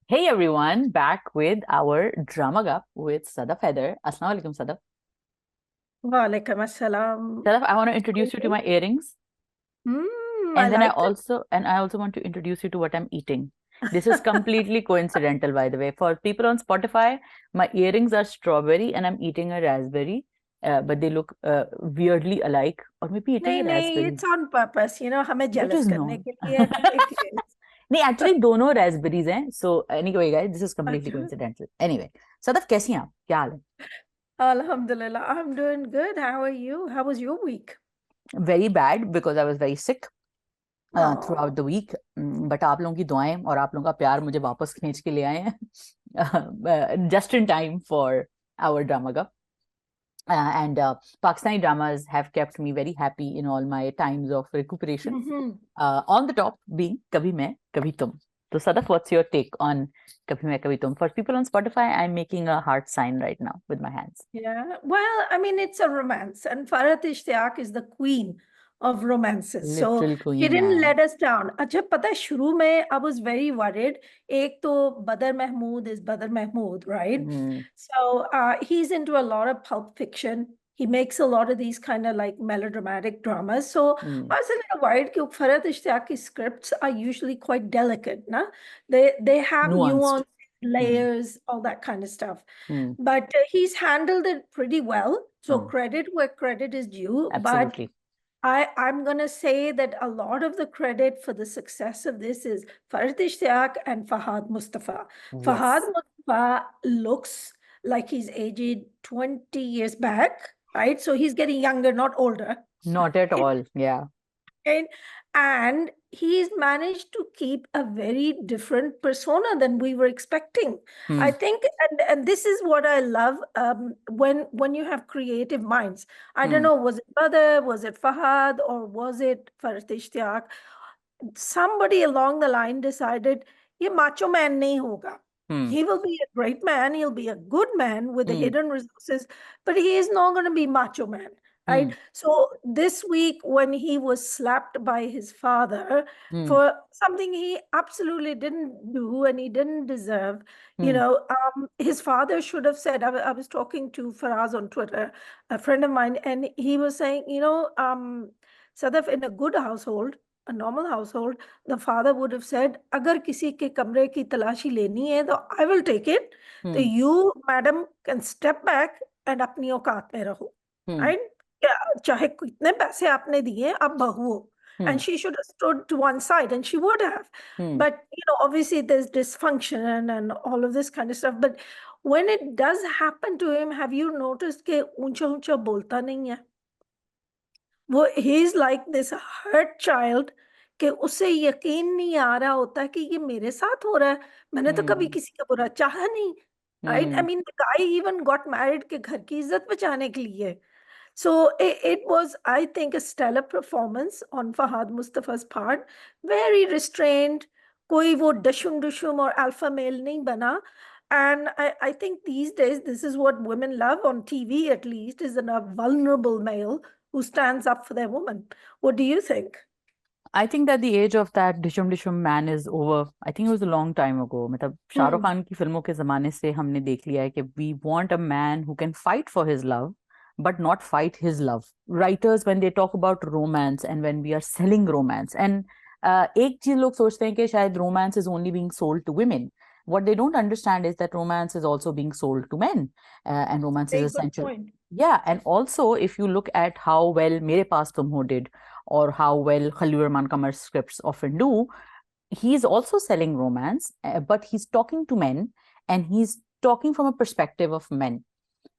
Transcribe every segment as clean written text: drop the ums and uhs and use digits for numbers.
Hey everyone, back with our drama gap with Sadaf Haider. Assalamu alaikum, Sadaf. Walaikum assalam. Sadaf, I want to How are introduce you to you? my earrings, I and then like that. I also want to introduce you to what I'm eating. This is completely coincidental, by the way. For people on Spotify, my earrings are strawberry, and I'm eating a raspberry, but they look weirdly alike, or maybe it is नहीं a नहीं, raspberry, it's on purpose, हमें but it jealous is करने not. के लिए it is. नहीं, actually दोनों raspberries हैं. So anyway, guys, this is completely अच्छा, coincidental. Anyway, Sadaf, कैसी हैं आप? क्या हाल है? Alhamdulillah, I'm doing good. How are you? How was your week? Very bad because I was very sick throughout Oh, the week. But आप लोगों की दुआएं और आप लोगों का प्यार मुझे वापस खींच के ले आए हैं just in time for our drama club. And Pakistani dramas have kept me very happy in all my times of recuperation. mm-hmm. On the top being Kabhi Main, Kabhi Tum. So Sadaf, what's your take on Kabhi Main, Kabhi Tum? For people on Spotify, I'm making a heart sign right now with my hands. Yeah. Well, I mean, it's a romance, and Farhat Ishtiaq is the queen of romances. So Literal she queen, didn't man. let us down. अच्छा पता है शुरू में I was very worried. एक तो Badr Mahmood is Badr Mahmood, right? Mm, So he's into a lot of pulp fiction. He makes a lot of these kind of like melodramatic dramas. So mm. I was a little worried because Farhat Ishtiaqi's scripts are usually quite delicate, na? They have Nuanced. nuance, Mm, layers, all that kind of stuff. mm. But he's handled it pretty well. So Mm. credit where credit is due. But Absolutely. I'm going to say that a lot of the credit for the success of this is Farid Ishtiaq and Fahad Mustafa. Fahad Yes. Mustafa looks like he's aged 20 years back, right? So he's getting younger, not older. Not at all. Yeah. Right? And he's managed to keep a very different persona than we were expecting. I Hmm. think, and this is what I love when you have creative minds. I don't Hmm. know, was it Badr, was it Fahad, or was it Farid Ishtiaq? Somebody along the line decided, ये macho man नहीं होगा. Hmm. He will be a great man. He'll be a good man with the Hmm. hidden resources, but he is not going to be macho man. Right. Hmm. So this week, when he was slapped by his father Hmm. for something he absolutely didn't do and he didn't deserve, Hmm. his father should have said. I was talking to Faraz on Twitter, a friend of mine, and he was saying, Sadaf, in a good household, a normal household, the father would have said, अगर किसी के कमरे की तलाशी लेनी है तो I will take it. तो Hmm. you, madam, can step back and अपनी औकात में रहो. Hmm. Right? चाहे कितने पैसे आपने दिए आप बहू हो. Hmm. And she should have stood to one side, and she would have. Hmm. But, obviously there's dysfunction and all of this kind of stuff. But when it does happen to him, have you noticed कि ऊंचा ऊंचा बोलता नहीं है? वो he is like this hurt child कि उसे यकीन नहीं आ रहा होता कि ये मेरे साथ हो रहा है. मैंने तो कभी Hmm. किसी का बुरा चाहा नहीं. Right, I Hmm. Mean the guy even got married के घर की इज्जत बचाने के लिए. So it was, I think, a stellar performance on Fahad Mustafa's part. Very restrained. कोई वो डशुम डुशुम और alpha male नहीं बना. And I think these days, this is what women love on TV, at least, is a vulnerable male who stands up for their woman. What do you think? I think that the age of that dishum dishum man is over. I think it was a long time ago. मतलब Shahrukh Hmm. Khan की फिल्मों के जमाने से हमने देख लिया है कि we want a man who can fight for his love, but not fight his love. Writers, when they talk about romance and when we are selling romance, and एक चीज लोग सोचते हैं कि शायद romance is only being sold to women. What they don't understand is that romance is also being sold to men, and romance is Very good essential. point. Yeah, and also if you look at how well Mere Paas Tum Ho did, or how well Khalil Rahman Kamar's scripts often do, he's also selling romance, but he's talking to men and he's talking from a perspective of men.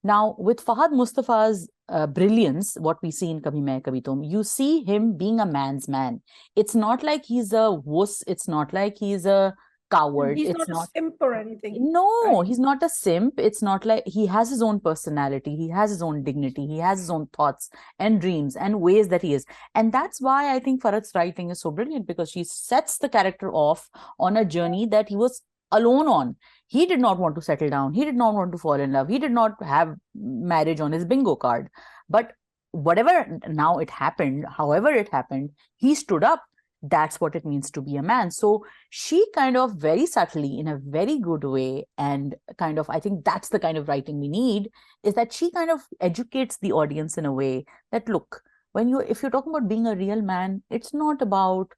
Now, with Fahad Mustafa's brilliance, what we see in Kabhi Main Kabhi Tum, you see him being a man's man. It's not like he's a wuss. It's not like he's a And coward. he's It's not a not. simp or anything, No, right? he's not a simp. It's not like he has his own personality. He has his own dignity. He has his own thoughts and dreams and ways that he is. And that's why I think Farad's writing is so brilliant, because she sets the character off on a journey that he was alone on. He did not want to settle down. He did not want to fall in love. He did not have marriage on his bingo card. But whatever now it happened, however it happened, he stood up. that's what it means to be a man. So she kind of very subtly, in a very good way, and kind of, I think that's the kind of writing we need, is that she kind of educates the audience in a way that, look, if you're talking about being a real man, it's not about,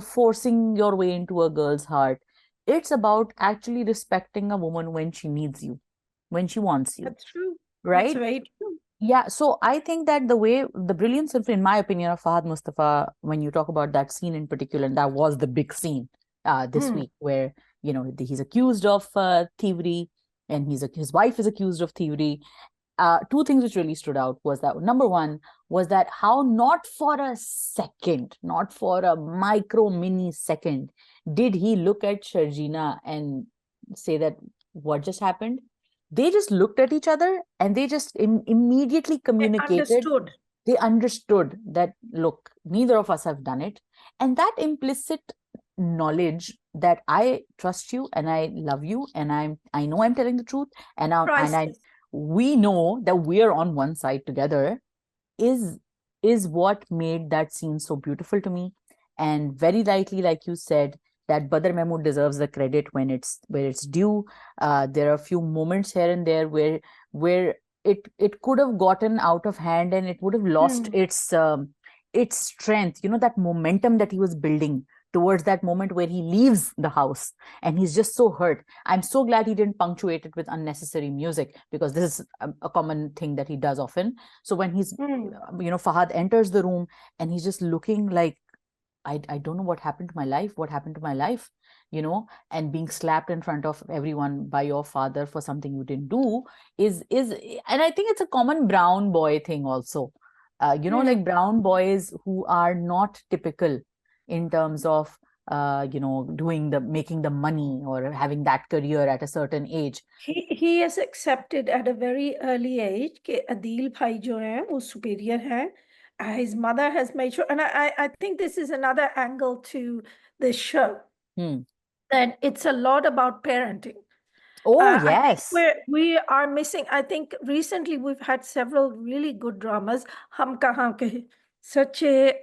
forcing your way into a girl's heart. It's about actually respecting a woman when she needs you, when she wants you, That's true. That's right? very true. Yeah, so I think that the brilliance, in my opinion, of Fahad Mustafa, when you talk about that scene in particular, and that was the big scene this Hmm. week, where he's accused of thievery, and his wife is accused of thievery. Two things which really stood out was that, number one was that how, not for a second, not for a micro mini second, did he look at Sharjina and say that what just happened. They just looked at each other, and they just immediately They communicated. understood. They understood that, look, neither of us have done it. And that implicit knowledge that I trust you and I love you, and I know I'm telling the truth, and Priceless. we know that we're on one side together, is is what made that scene so beautiful to me. And very rightly, like you said, that Badr Mahmood deserves the credit when it's due. There are a few moments here and there where it could have gotten out of hand, and it would have lost Hmm. its strength, that momentum that he was building towards that moment where he leaves the house, and he's just so hurt. I'm so glad he didn't punctuate it with unnecessary music, because this is a common thing that he does often. So when Hmm. Fahad enters the room, and he's just looking like, I don't know what happened to my life, and being slapped in front of everyone by your father for something you didn't do, is and I think it's a common brown boy thing also. Hmm. Like brown boys who are not typical in terms of making the money or having that career at a certain age. He has accepted at a very early age कि अदील भाई जो हैं वो superior हैं. His mother has made sure, and I think this is another angle to this show, Hmm. that it's a lot about parenting. Oh, I think yes. we are missing. I think recently we've had several really good dramas. Hum Kahan Ke, Sache,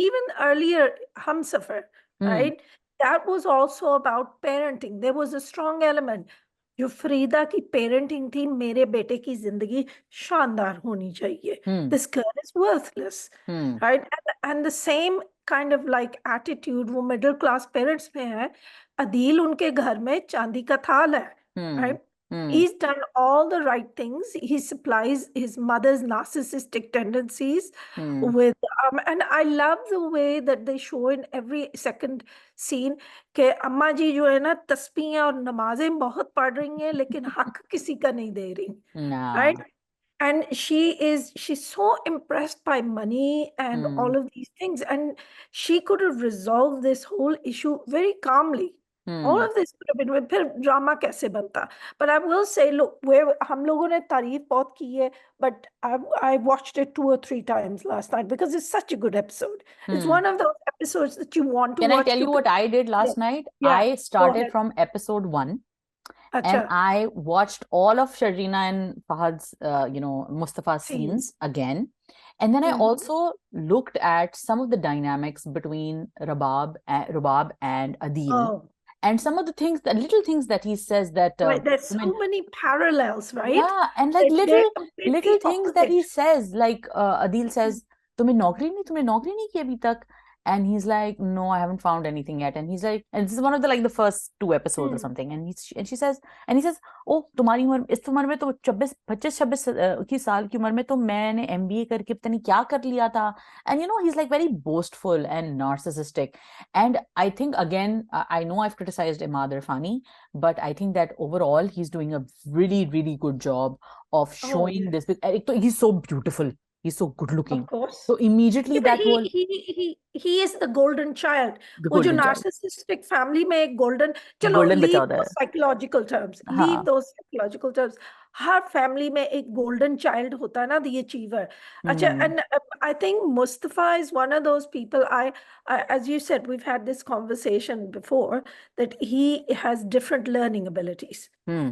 even earlier Humsafar, Hmm. right? That was also about parenting. There was a strong element. जो फरीदा की parenting थी, मेरे बेटे की जिंदगी शानदार होनी चाहिए. Hmm. This girl is worthless, Hmm. right? And the same kind of like attitude वो middle class parents में है. अदील उनके घर में चांदी का थाल है, Hmm. right? Hmm. He's done all the right things. He supplies his mother's narcissistic tendencies Hmm. with, and I love the way that they show in every second scene कि अम्मा जी जो है ना तस्बीहें और नमाजें बहुत पढ़ रही हैं, लेकिन हक किसी का नहीं दे रही, Nah. right? And she's so impressed by money and Hmm. all of these things, and she could have resolved this whole issue very calmly. All Hmm. of this could have been, फिर drama कैसे बनता. But I will say, look, where हम लोगों ने तारीफ बहुत की है, but I watched it 2 or 3 times last night because it's such a good episode. It's Hmm. one of those episodes that you want to Can I watch tell to you what I did yeah, last night? yeah, I go started ahead. from episode 1, अच्छा, and I watched all of Sharjina and Fahad's, Mustafa's scene. scenes again. And then I Hmm. also looked at some of the dynamics between Rubab and Adil, Oh, and some of the things, the little things that he says that, right. There's I so mean, many parallels, right? yeah, and like They're little completely things that he opposite. says, like Adil says, तुमने नौकरी नहीं की अभी तक? And he's like, no, I haven't found anything yet. And he's like, and this is one of the first 2 episodes or Hmm. something. And she says, and he says, oh, तुम्हारी उम्र, इस उम्र में तो 26 की साल की उम्र में तो मैंने MBA करके पता नहीं क्या कर लिया था. And he's like very boastful and narcissistic. And I think, again, I know I've criticized Imad Irfani, but I think that overall he's doing a really, really good job of Oh, showing yeah, this. He's so beautiful. He's so good of looking. course. So immediately Yeah, but that whole he is the golden child. the वो जो golden child, narcissistic family में एक golden, चलो golden leave बचा होता those है. psychological terms, leave हाँ. those psychological terms. Her family में एक golden child होता है ना, the achiever. अच्छा, Hmm. and I think Mustafa is one of those people. As you said, we've had this conversation before, that he has different learning abilities. Hmm.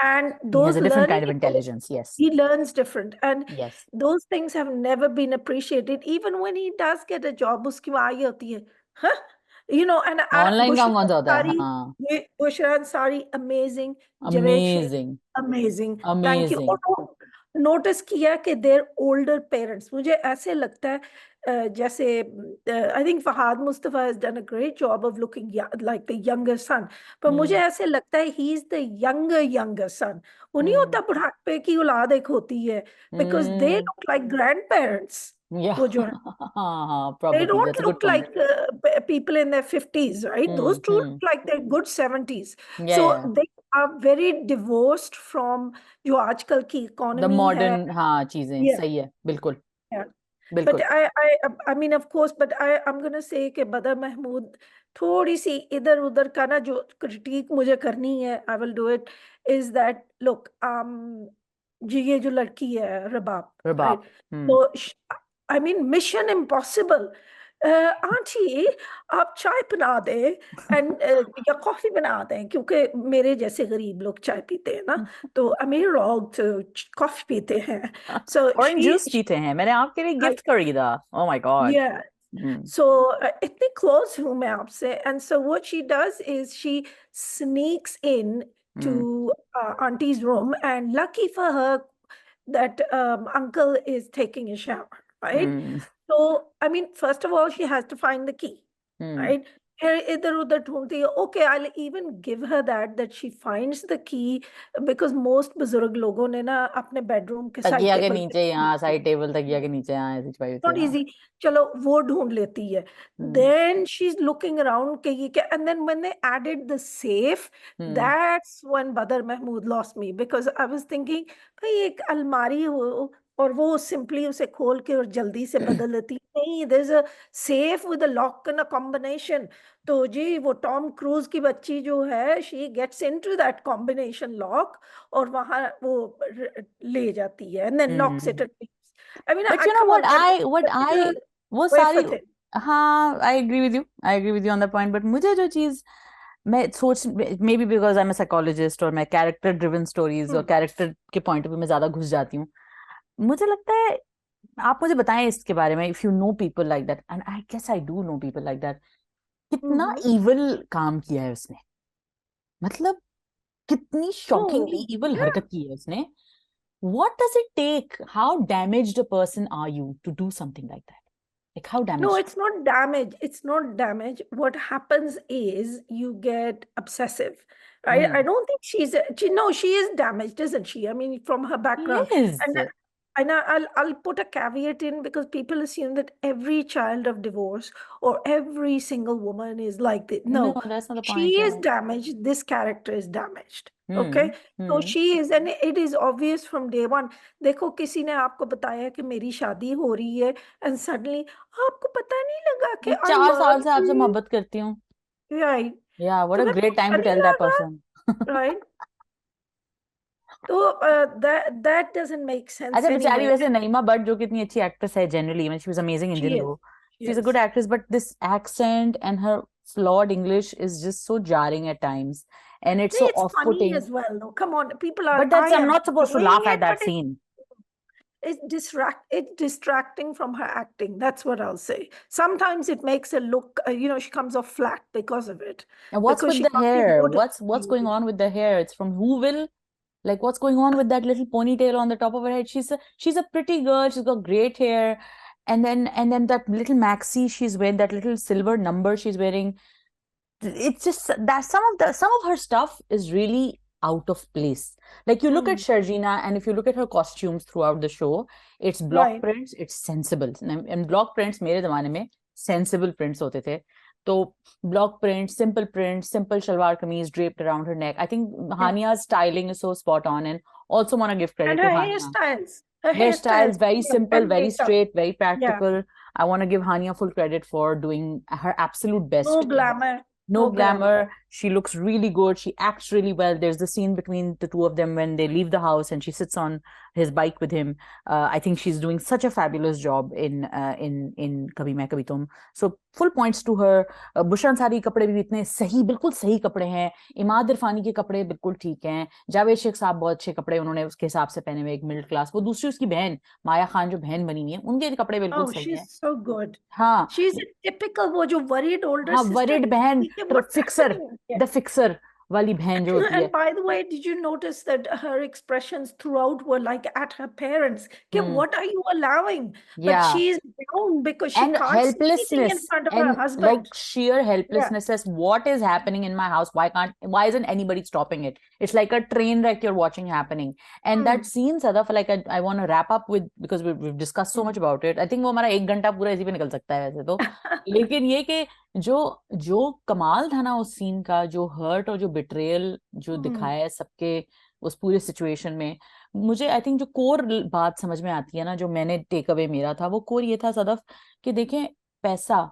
And He has those a different learning kind of abilities, intelligence. Yes. he learns different. And Yes. those things have never been appreciated. Even when he does get a job, उसकी वो आई होती है, huh? You know, and online काम कौन सा होता है? Sari, हाँ, Bushra Sari, amazing. Javed Sheikh, amazing, amazing. Thank you. Amazing. और नोटिस किया कि देयर ओल्डर पेरेंट्स, मुझे ऐसे लगता है जैसे I think Fahad Mustafa has done a great job of looking like the younger son, पर मुझे ऐसे लगता है he is the younger son. वो नहीं हम्म, होता बुढ़ापे की औलाद एक होती है, because they hmm, look like grand parents, या. वो जो हाँ, हाँ, they probably don't that's a good look point. like people in their 50s, right? Those two look hmm. like they're good 70s. या, So या. they are very divorced from जो आजकल की द economy है. मॉडर्न, हाँ, चीजें Yeah, सही है, बिल्कुल, yeah. But बिल्कुल. I mean, of course, but I'm going to say कि बदर महमूद थोड़ी सी इधर उधर का ना जो क्रिटिक मुझे करनी है, I will do it, is that look, जी ये जो लड़की है रबाब, right? रबाब. हम्म. तो I mean, Mission Impossible. Aunty आप चाय बना दें एंड या कॉफी बना दें, क्योंकि मेरे जैसे गरीब लोग चाय पीते हैं ना, तो अमीर लोग तो कॉफी पीते हैं। सो ऑरेंज शी जूस पीते हैं, मैंने आपके लिए गिफ्ट खरीदा. Oh my God. Yeah. So इतने close हूँ मैं आपसे, and so what she does is she sneaks in to hmm, auntie's room, and lucky for her that uncle is taking a shower, right? Hmm, So I mean, first of all, she has to find the key, hmm. right? फिर इधर उधर ढूंढती है. Okay, I'll even give her that she finds the key, because most बुजुर्ग लोगों ने ना अपने बेडरूम के साइड तकिया के टेबल पे नीचे, यहाँ साइड टेबल तकिया के नीचे, यहाँ ऐसी छुपाई होती है, नॉट हाँ. इजी, चलो वो ढूंढ लेती है. Hmm, then she is looking around के ये क्या, and then when they added the safe, hmm, that's when Badar Mahmood lost me, because I was thinking भाई एक अलमारी हो और वो सिंपली उसे खोल के और जल्दी से बदल देती, नहीं there is a safe with a lock and a combination. तो जी वो टॉम क्रूज की बच्ची जो है, she gets into that combination lock और वहां वो ले जाती है, and then locks hmm. It. I mean, but you know come on, what that is I a वो सारी, wafer thin. हाँ, I agree with you on the point. But मुझे जो चीज मैं सोच, may be because I am a psychologist और मैं कैरेक्टर ड्रिवन स्टोरीज और Hmm. कैरेक्टर के पॉइंट ऑफ व्यू में ज्यादा घुस जाती हूँ. मुझे लगता है, आप मुझे बताएं इसके बारे में, if you know people like that, and I guess I do know people like that, कितना Mm-hmm. इविल काम किया है उसने. मतलब कितनी शॉकिंगली Oh, इविल yeah. हरकत की है उसने. What does it take? How damaged a person are you to do something like that? Like, how No, damaged? it's not damage. It's not damage. What happens is you get obsessive, right? I Hmm. don't think no, she is damaged, isn't she? I mean, from her He background. is. And I'll put a caveat in, because people assume that every child of divorce or every single woman is like this. No, No, that's not the she point. is Yeah. damaged. This character is damaged. Hmm. Okay? So Hmm. she is, and it is obvious from day one. देखो किसी ने आपको बताया कि मेरी शादी हो रही है, and suddenly आपको पता नहीं लगा कि मैं I 4 साल love से आपसे you, मोहब्बत करती हूँ. right? Yeah, what a तुम्हें great time पता to नहीं tell that लगा, person. right? तो that doesn't make sense अच्छा, बेचारी anyway. वैसे नईमा बट जो कितनी अच्छी एक्ट्रेस है generally, she was amazing She Indian is. दो. She she is a good is. Actress, but this accent and her flawed English is just so jarring at times, and it's so It's funny off-putting. as well. No, come on, people are. But I that's, I'm am not supposed to enjoying laugh at it, but that scene. it's distracting from her acting. That's what I'll say. Sometimes it makes her look. She comes off flat because of it, And what's because with she the can't be hair? What's going motivated. on with the hair? It's from Whoville. Like, what's going on with that little ponytail on the top of her head? She's a pretty girl. She's got great hair, and then that little maxi she's wearing, that little silver number she's wearing. It's just that some of her stuff is really out of place. Like, you look at Hmm. Sharjina, and if you look at her costumes throughout the show, it's block Right. prints, it's sensible. And block prints मेरे ज़माने में sensible prints होते थे. तो block prints, simple shalwar kameez draped around her neck. I think Yeah. Hania's styling is so spot on, and also want to give And credit to her Hania. hairstyles. Her hairstyles. Hairstyles, very Yeah, simple, and very makeup. straight, very Yeah. practical. I want to give Hania full credit for doing her absolute No best. glamour. no glamour. glamour. She looks really good. She acts really well. There's the scene between the two of them when they leave the house and she sits on his bike with him. I think she's doing such a fabulous job in Kabhi Main Kabhi Tum. So full points to her. Bushra Ansari के कपड़े भी इतने सही, बिल्कुल सही कपड़े हैं. इमाद इरफानी के कपड़े बिल्कुल ठीक हैं. जावेद शेख साहब बहुत अच्छे कपड़े उन्होंने उसके हिसाब से पहने हुए, एक मिडिल क्लास. वो दूसरी उसकी बहन माया खान जो बहन बनी हुई है, उनके कपड़े बिल्कुल Oh, सही हैं. she's so good. हाँ She's a typical वो जो worried older हाँ, sister वरिड बहन, ठीक है, what's fixer, happening? Yeah. The fixer वाली बहन जो होती है. And by the way, did you notice that her expressions throughout were like at her parents? Okay, what are you allowing? But Yeah. she's down because she And can't say anything in helplessness front of her and like husband. sheer Yeah. helplessness as what is happening in my house, why isn't anybody stopping it? It's like a train wreck you're watching happening. And that scene, Sadaf, like I want to wrap up with, because we've discussed so much about it. I think वो हमारा 1 घंटा पूरा इसी पे निकल सकता है वैसे तो. लेकिन ये कि जो जो कमाल था ना उस सीन का, जो हर्ट और जो बिट्रेयल जो दिखाया है सबके उस पूरे सिचुएशन में, मुझे आई थिंक जो कोर बात समझ में आती है ना, जो मैंने टेक अवे मेरा था, वो कोर ये था सदफ कि देखें, पैसा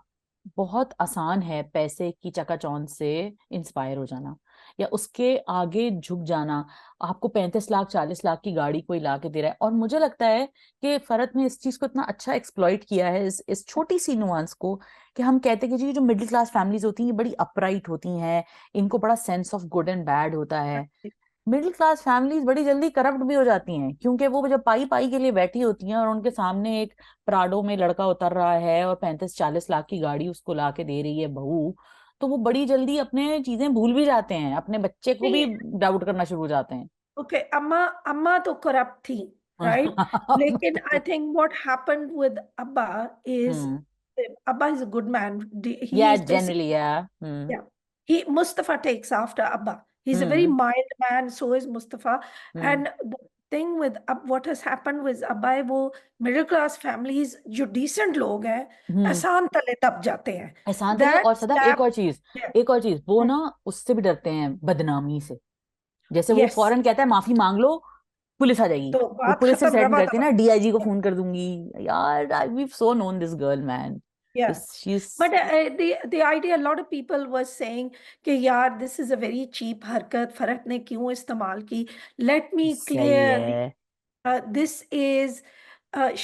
बहुत आसान है, पैसे की चकाचौंध से इंस्पायर हो जाना या उसके आगे झुक जाना. आपको 35 लाख 40 लाख की गाड़ी कोई ला के दे रहा है, और मुझे लगता है कि फरत ने इस चीज को इतना अच्छा एक्सप्लॉइट किया है, इस छोटी सी नुआंस को, कि हम कहते हैं कि जी जो मिडिल क्लास फैमिलीज होती हैं ये बड़ी अपराइट होती हैं, इनको बड़ा sense of good and bad होता है. मिडिल क्लास फैमिलीज बड़ी जल्दी करप्ट भी हो जाती हैं, क्योंकि वो जब पाई पाई के लिए बैठी होती हैं और उनके सामने एक प्राडो में लड़का उतर रहा है और 35-40 लाख की गाड़ी उसको ला के दे रही है बहू, तो वो बड़ी जल्दी अपने चीजें भूल भी जाते हैं, अपने बच्चे को भी डाउट करना शुरू हो जाते हैं. ओके, अम्मा तो करप्ट थी, राइट? लेकिन I think what happened with अब्बा इज, अब्बा is a good man. He Yeah, is generally, basically, yeah. yeah, he Mustafa takes after Abba. He's a very mild man, so is Mustafa. And the thing with what has happened with Abba, वो middle class families जो decent लोग हैं, एहसान तले दब जाते हैं. एहसान तले. That और सदफ slap, yeah. एक और चीज, वो ना उससे भी डरते हैं, बदनामी से. जैसे वो Yes. फौरन कहता है माफी मांग लो, पुलिस आ जाएगी. तो वो बात पुलिस से खत्म, थ्रेटन रवा करती है दबा. ना, डीआईजी को फोन कर दूंगी. यार we so known this girl man. Yeah. She's But the idea, a lot of people were saying कि यार this is a very cheap हरकत, फरक ने क्यों इस्तेमाल की. Let me सही clear the, है. this is,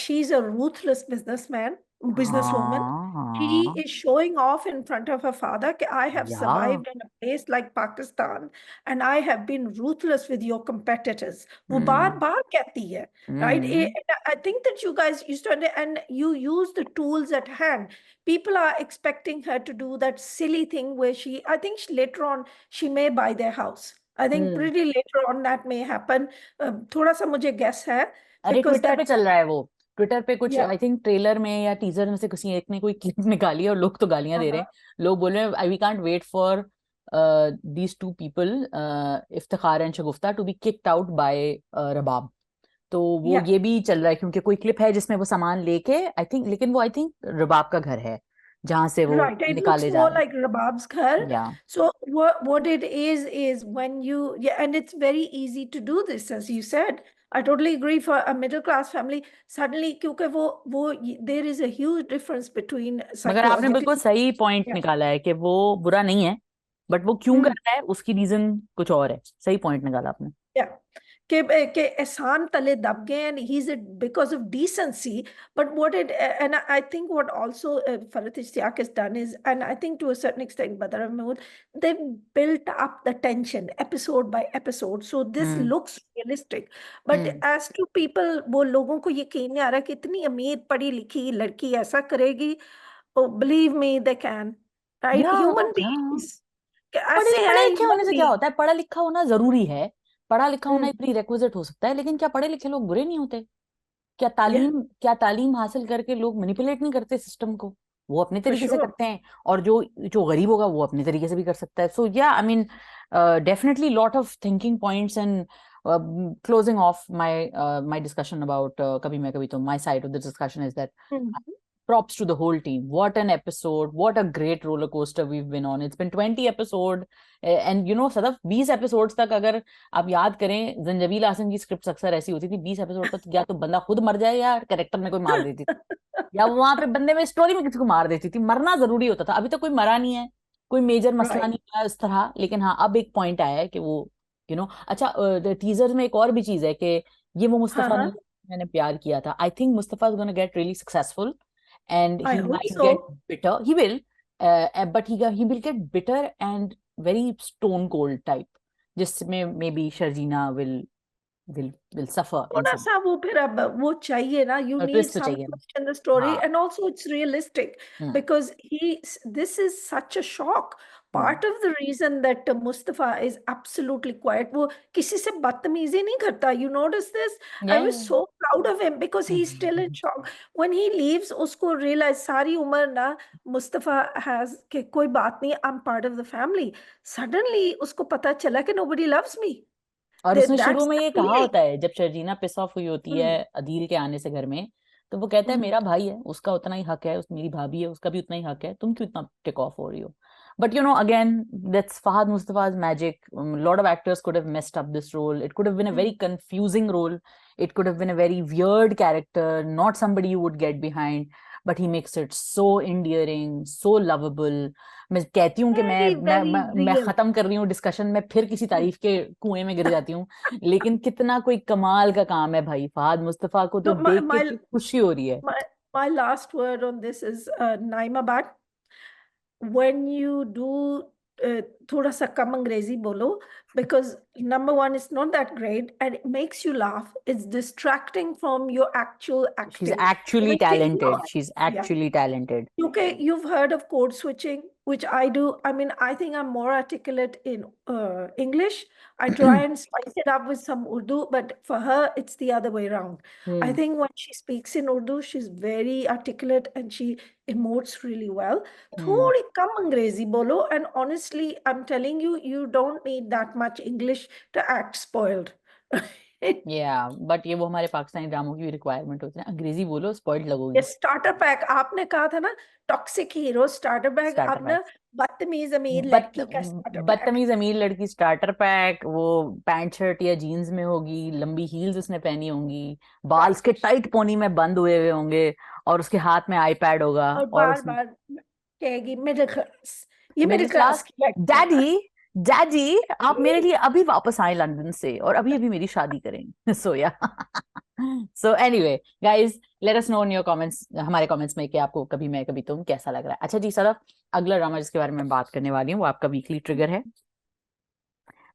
she's a ruthless businesswoman. हाँ She हाँ. is showing off in front of her father that I have या. survived in a place like Pakistan and I have been ruthless with your competitors. वो बार हम्म बार कहती है, right? Hmm And I think that you guys used to, and you use the tools at hand. People are expecting her to do that silly thing where I think later on, she may buy their house. I think hmm. pretty later on that may happen. थोड़ा सा मुझे guess है, अरे because Twitter पे that, चल रहा है वो. ट्विटर पे कुछ yeah, आई थिंक ट्रेलर में या टीजर में से किसी एक ने कोई क्लिप निकाली है, और लोग तो गालियां दे रहे हैं. लोग बोल रहे हैं we can't wait for these two people, Iftikhar and Shagufta, to be kicked out by Rabab. तो वो yeah. ये भी चल रहा है, क्योंकि कोई क्लिप है जिसमें वो सामान लेके आई थिंक, लेकिन वो आई थिंक रबाब का घर है जहां से वो Right, it looks निकाले जा more रहे like Rabab's ghar. हैं. या So what it is when you, yeah, and it's very easy to do this, as you said. I totally agree. For a middle class family, suddenly क्योंकि वो there is a huge difference between मगर आपने psychological. बिल्कुल सही point Yeah. निकाला है कि वो बुरा नहीं है, बट वो क्यों कर रहा है उसकी रीजन कुछ और है. सही पॉइंट निकाला आपने. Yeah. के एहसान तले दब गए, and he's it because of decency. But what it, and I think what also Farid Ishtiaq has done is, and I think to a certain extent Badr Mahmood, they've built up the tension episode by episode, so this looks realistic. But as to people, वो लोगों को यकीन नहीं आ रहा कि इतनी अमीर पढ़ी लिखी लड़की ऐसा करेगी. Oh, believe me, they can, right? या Human या beings कि पढ़े ऐसे पढ़े हैं लिखे होने human से क्या beings. होता है? पढ़ा लिखा होना जरूरी है, पढ़ा लिखा होना Hmm. एक प्री रेक्विजिट हो सकता है, लेकिन क्या पढ़े लिखे लोग बुरे नहीं होते? Yeah, क्या तालीम हासिल करके लोग मैनिपुलेट नहीं करते सिस्टम को? वो अपने for तरीके से sure. करते हैं, और जो गरीब होगा वो अपने तरीके से भी कर सकता है. सो या I mean definitely lot of thinking points. And closing off my discussion about Kabhi Main Kabhi Tum, my side of the discussion is that Mhm. props to the whole team. What an episode, what a great roller coaster we've been on. It's been 20 episode, and you know Sadaf, 20 episodes तक अगर आप याद करें, जंजबील आसिम की script अक्सर ऐसी होती थी, 20 एपिसोड तक या तो बंदा खुद मर जाए या कैरेक्टर में कोई मार देती थी, या वहां पे बंदे में स्टोरी में किसी को मार देती थी. मरना जरूरी होता था. अभी तक कोई मरा नहीं है, कोई मेजर मसला राइट। नहीं आया उस तरह, लेकिन हाँ अब एक पॉइंट आया है कि वो अच्छा, टीजर में एक और भी चीज है कि ये वो हाँ मुस्तफा हाँ, नहीं मैंने प्यार किया था। I think Mustafa is gonna get really successful and I he hope might so. Get bitter, he will, but he will get bitter and very stone cold type, जिसमें may B Sharjeena will suffer इन थोड़ा सम, सा वो फिर अब वो चाहिए ना, you need twist तो सम चाहिए ना। ट्विस्ट इन द स्टोरी हाँ। And also it's realistic hmm. Because he this is such a shock. Hmm. Part of the reason that Mustafa is absolutely quiet, वो किसी से बदतमीजी नहीं करता, you notice this. I was Yeah. So proud of him because he is still in shock when he leaves. उसको realise सारी उम्र ना मुस्तफा हैज कि कोई बात नहीं, I am part of the family, suddenly उसको पता चला कि नोबडी लव्स मी। और उसने शुरू दैट्स में द ये कहा फीलिंग। होता है जब शर्जीना पिस ऑफ हुई होती है अदील के आने से घर में, तो वो कहता है मेरा भाई है, उसका उतना ही हक है, उस मेरी भाभी है, उसका भी उतना ही हक है, तुम क्यों इतना टिक ऑफ हो रही हो? But again that's Fahad Mustafa's magic. Lot of actors could have messed up this role. It could have been a very confusing role. It could have been a very weird character, not somebody you would get behind, but he makes it so endearing, so lovable. मैं कहती हूँ कि very very मैं real. खत्म कर रही हूँ discussion में, फिर किसी तारीफ के कुएं में गिर जाती हूँ, लेकिन कितना कोई कमाल का काम है भाई, फहद मुस्तफा को तो So देख के इतनी खुशी हो रही है। my my last word on this is Naima Bhatt. When you do थोड़ा सा कम अंग्रेजी बोलो, because number one, it's not that great and it makes you laugh. It's distracting from your actual She's acting. actually Acting, talented. She's yeah. actually talented. Okay, you've heard of code switching, which I do. I mean, I think I'm more articulate in English. I try and spice it up with some Urdu, but for her, it's the other way around. I hmm. think when she speaks in Urdu, she's very articulate and she emotes really well. हम्म। थोड़ी कम अंग्रेजी बोलो, and honestly, I'm telling you, you don't need that much English to act spoiled. या but ये वो हमारे पाकिस्तानी ड्रामों की requirement होती है ना, अंग्रेजी बोलो स्पॉइल्ड ये लगोगी। स्टार्टर पैक आपने कहा था ना, toxic hero starter pack, starter अब पैक, ना बदतमीज अमीर बद लड़की का स्टार्टर पैक। बदतमीज अमीर लड़की स्टार्टर पैक, वो पैंट शर्ट या जीन्स में होगी, लंबी हील्स उसने पहनी होंगी, बाल राइट। उसके टाइट पोनी में बंद हुए हुए होंगे, और उसके हाथ में आईपैड होगा, और और बार उसने बार कहेगी मिडिल क्लास, ये मिडिल मिडिल क्लास, क्लास की लड़की है। डैडी डैडी आप मेरे लिए अभी वापस आए लंदन से और अभी अभी मेरी शादी करेंगे। सो या so anyway guys, let us know in your comments, हमारे कमेंट्स में कि आपको कभी मैं कभी तुम कैसा लग रहा है। अच्छा जी सदफ, अगला ड्रामा जिसके बारे में मैं बात करने वाली हूँ वो आपका वीकली ट्रिगर है,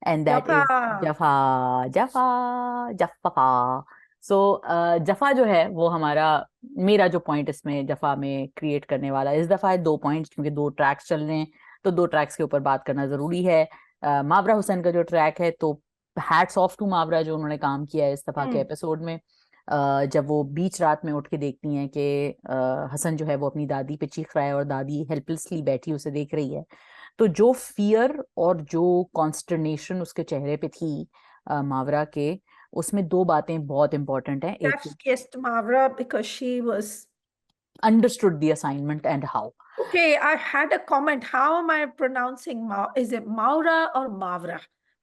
एंड दैट जफा। इज जफा। जफा, जफा। सो जफा जो है वो हमारा, मेरा जो पॉइंट इसमें जफा में क्रिएट करने वाला इस दफा है 2 पॉइंट्स, क्योंकि 2 ट्रैक्स चल रहे हैं, तो 2 ट्रैक्स के ऊपर बात करना जरूरी है। मावरा हुसैन का जो ट्रैक है, तो हैट्स ऑफ टू मावरा जो उन्होंने काम किया है इस दफा के एपिसोड में। जब वो बीच रात में उठ के देखती हैं कि हसन जो है वो अपनी दादी पे चीख रहा है और दादी हेल्पलेसली बैठी उसे देख रही है, तो जो फियर और जो कॉन्स्टर्नेशन उसके चेहरे पे थी मावरा के, उसमें 2 बातें बहुत इंपॉर्टेंट हैं। एक, Chef's kissed Mavra because she was understood the assignment and how. okay. I had a comment. How am I pronouncing Is it Maura or Mavra?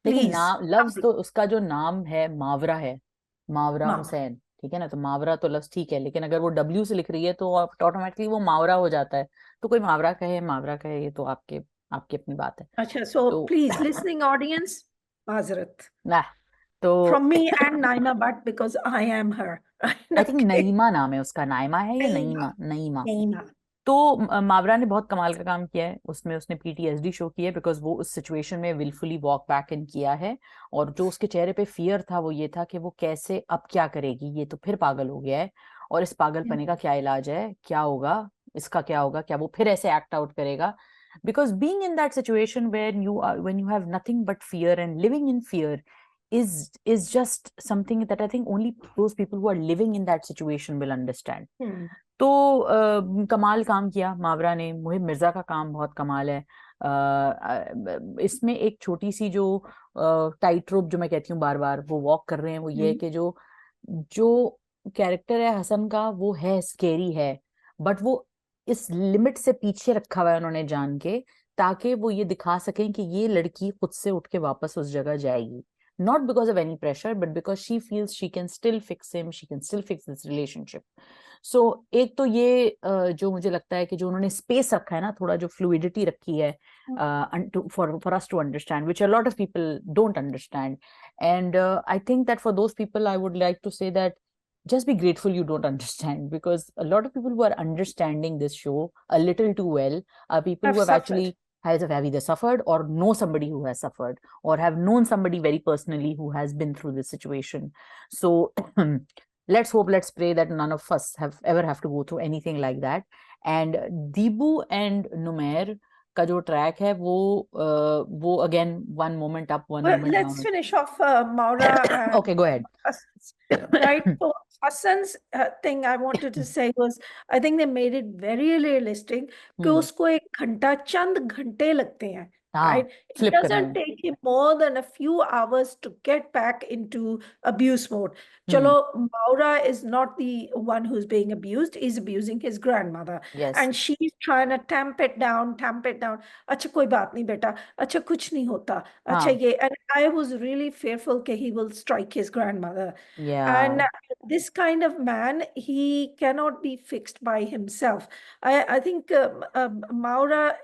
देखिए Please, नाम लफ्ज तो उसका जो नाम है मावरा है, मावरा Mavra. हुसैन, ठीक है ना, तो मावरा तो लफ्ज ठीक है, लेकिन अगर वो डब्ल्यू से लिख रही है तो ऑटोमेटिकली वो मावरा हो जाता है। तो कोई मावरा कहे मावरा कहे, ये तो आपके आपकी अपनी बात है। अच्छा, so तो please, listening audience, Mazarat. ना, तो From me and Naina Bhatt because I am her. I think Okay. नईमा नाम है उसका, नाइमा है या Naina. नईमा, नईमा। Naina. तो मावरा ने बहुत कमाल का काम किया है उसमें, उसने पीटीएसडी शो की है, बिकॉज वो उस सिचुएशन में विलफुली वॉक बैक इन किया है, और जो उसके चेहरे पे फियर था वो ये था कि वो कैसे अब क्या करेगी, ये तो फिर पागल हो गया है, और इस पागलपने का क्या इलाज है, क्या होगा इसका, क्या होगा, क्या वो फिर ऐसे एक्ट आउट करेगा? Because being in that situation when you have nothing but fear and living in fear is just something that I think only those people who are living in that situation will understand. Hmm. तो कमाल काम किया मावरा ने। मुहिब मिर्जा का काम बहुत कमाल है। इसमें एक छोटी सी जो टाइट रोप जो मैं कहती हूँ बार बार वो वॉक कर रहे हैं, वो ये है Hmm. कि जो जो कैरेक्टर है हसन का वो है स्केरी है, बट वो इस लिमिट से पीछे रखा हुआ है उन्होंने जान के, ताकि वो ये दिखा सकें कि ये लड़की खुद से उठ के वापस उस जगह जाएगी, not because of any pressure but because she feels she can still fix him, she can still fix this relationship. सो एक तो ये जो मुझे लगता है कि जो उन्होंने स्पेस रखा है ना, थोड़ा जो फ्लूइडिटी रखी है for us to understand, which a lot of people don't understand. And I think that for those people, I would like to say that just be grateful you don't understand, because a lot of people who are understanding this show a little too well are people I've who have suffered. actually have either suffered or know somebody who has suffered or have known somebody very personally who has been through this situation. So let's hope, let's pray that none of us have to go through anything like that. And Dibu and Numair का जो track है वो again one moment up one Well, moment let's down. finish off Maura and Okay, go ahead. Hassan's, right? So Hassan's thing I wanted to say was, I think they made it very realistic कि उसको एक घंटा चंद घंटे लगते हैं, हाँ, right? It flip करने doesn't में. take him more than a few hours to get back into abuse mode. Hmm. Chalo, Maura is not the one who's being abused. He's abusing his grandmother. Yes. And she's trying to tamp it down, tamp it down. अच्छा कोई बात नहीं बेटा, अच्छा कुछ नहीं होता, अच्छा हाँ. ये. And I was really fearful that he will strike his grandmother. Yeah. And this kind of man, he cannot be fixed by himself. I think Maura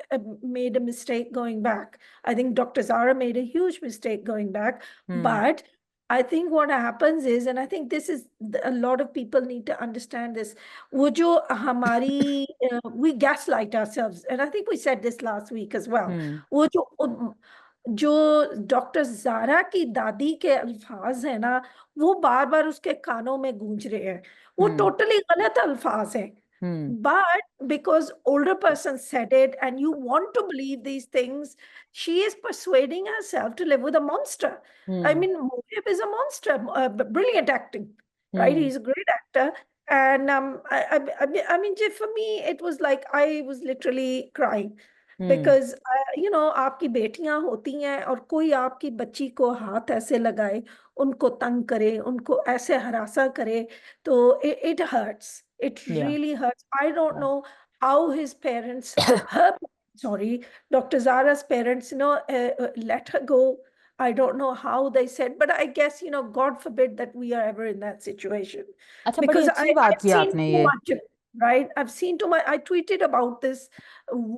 made a mistake going back. I think Dr. Zara made a huge mistake going back. But I think what happens is, and I think this is, a lot of people need to understand this. वो जो हमारी, we gaslight ourselves, and I think we said this last week as well. वो जो doctor Zara की दादी के अल्फाज है ना, वो बार बार उसके कानों में गूंज रहे हैं. वो टोटली गलत अल्फाज हैं. But because older person said it and you want to believe these things, she is persuading herself to live with a monster. I mean, Mohib is a monster. Brilliant acting, right? He's a great actor. And I mean, for me, it was like I was literally crying. Because आपकी बेटियां होती हैं और कोई आपकी बच्ची को हाथ ऐसे लगाए, उनको तंग करे, उनको ऐसे हरासा करे, तो it hurts. It Yeah. really hurts. I don't know how his parents, sorry, Dr. Zara's parents, let her go. I don't know how they said, but I guess, God forbid that we are ever in that situation. अच्छा, बड़ी Because अच्छी बात I've की seen आपने too ये. much of it, right? I tweeted about this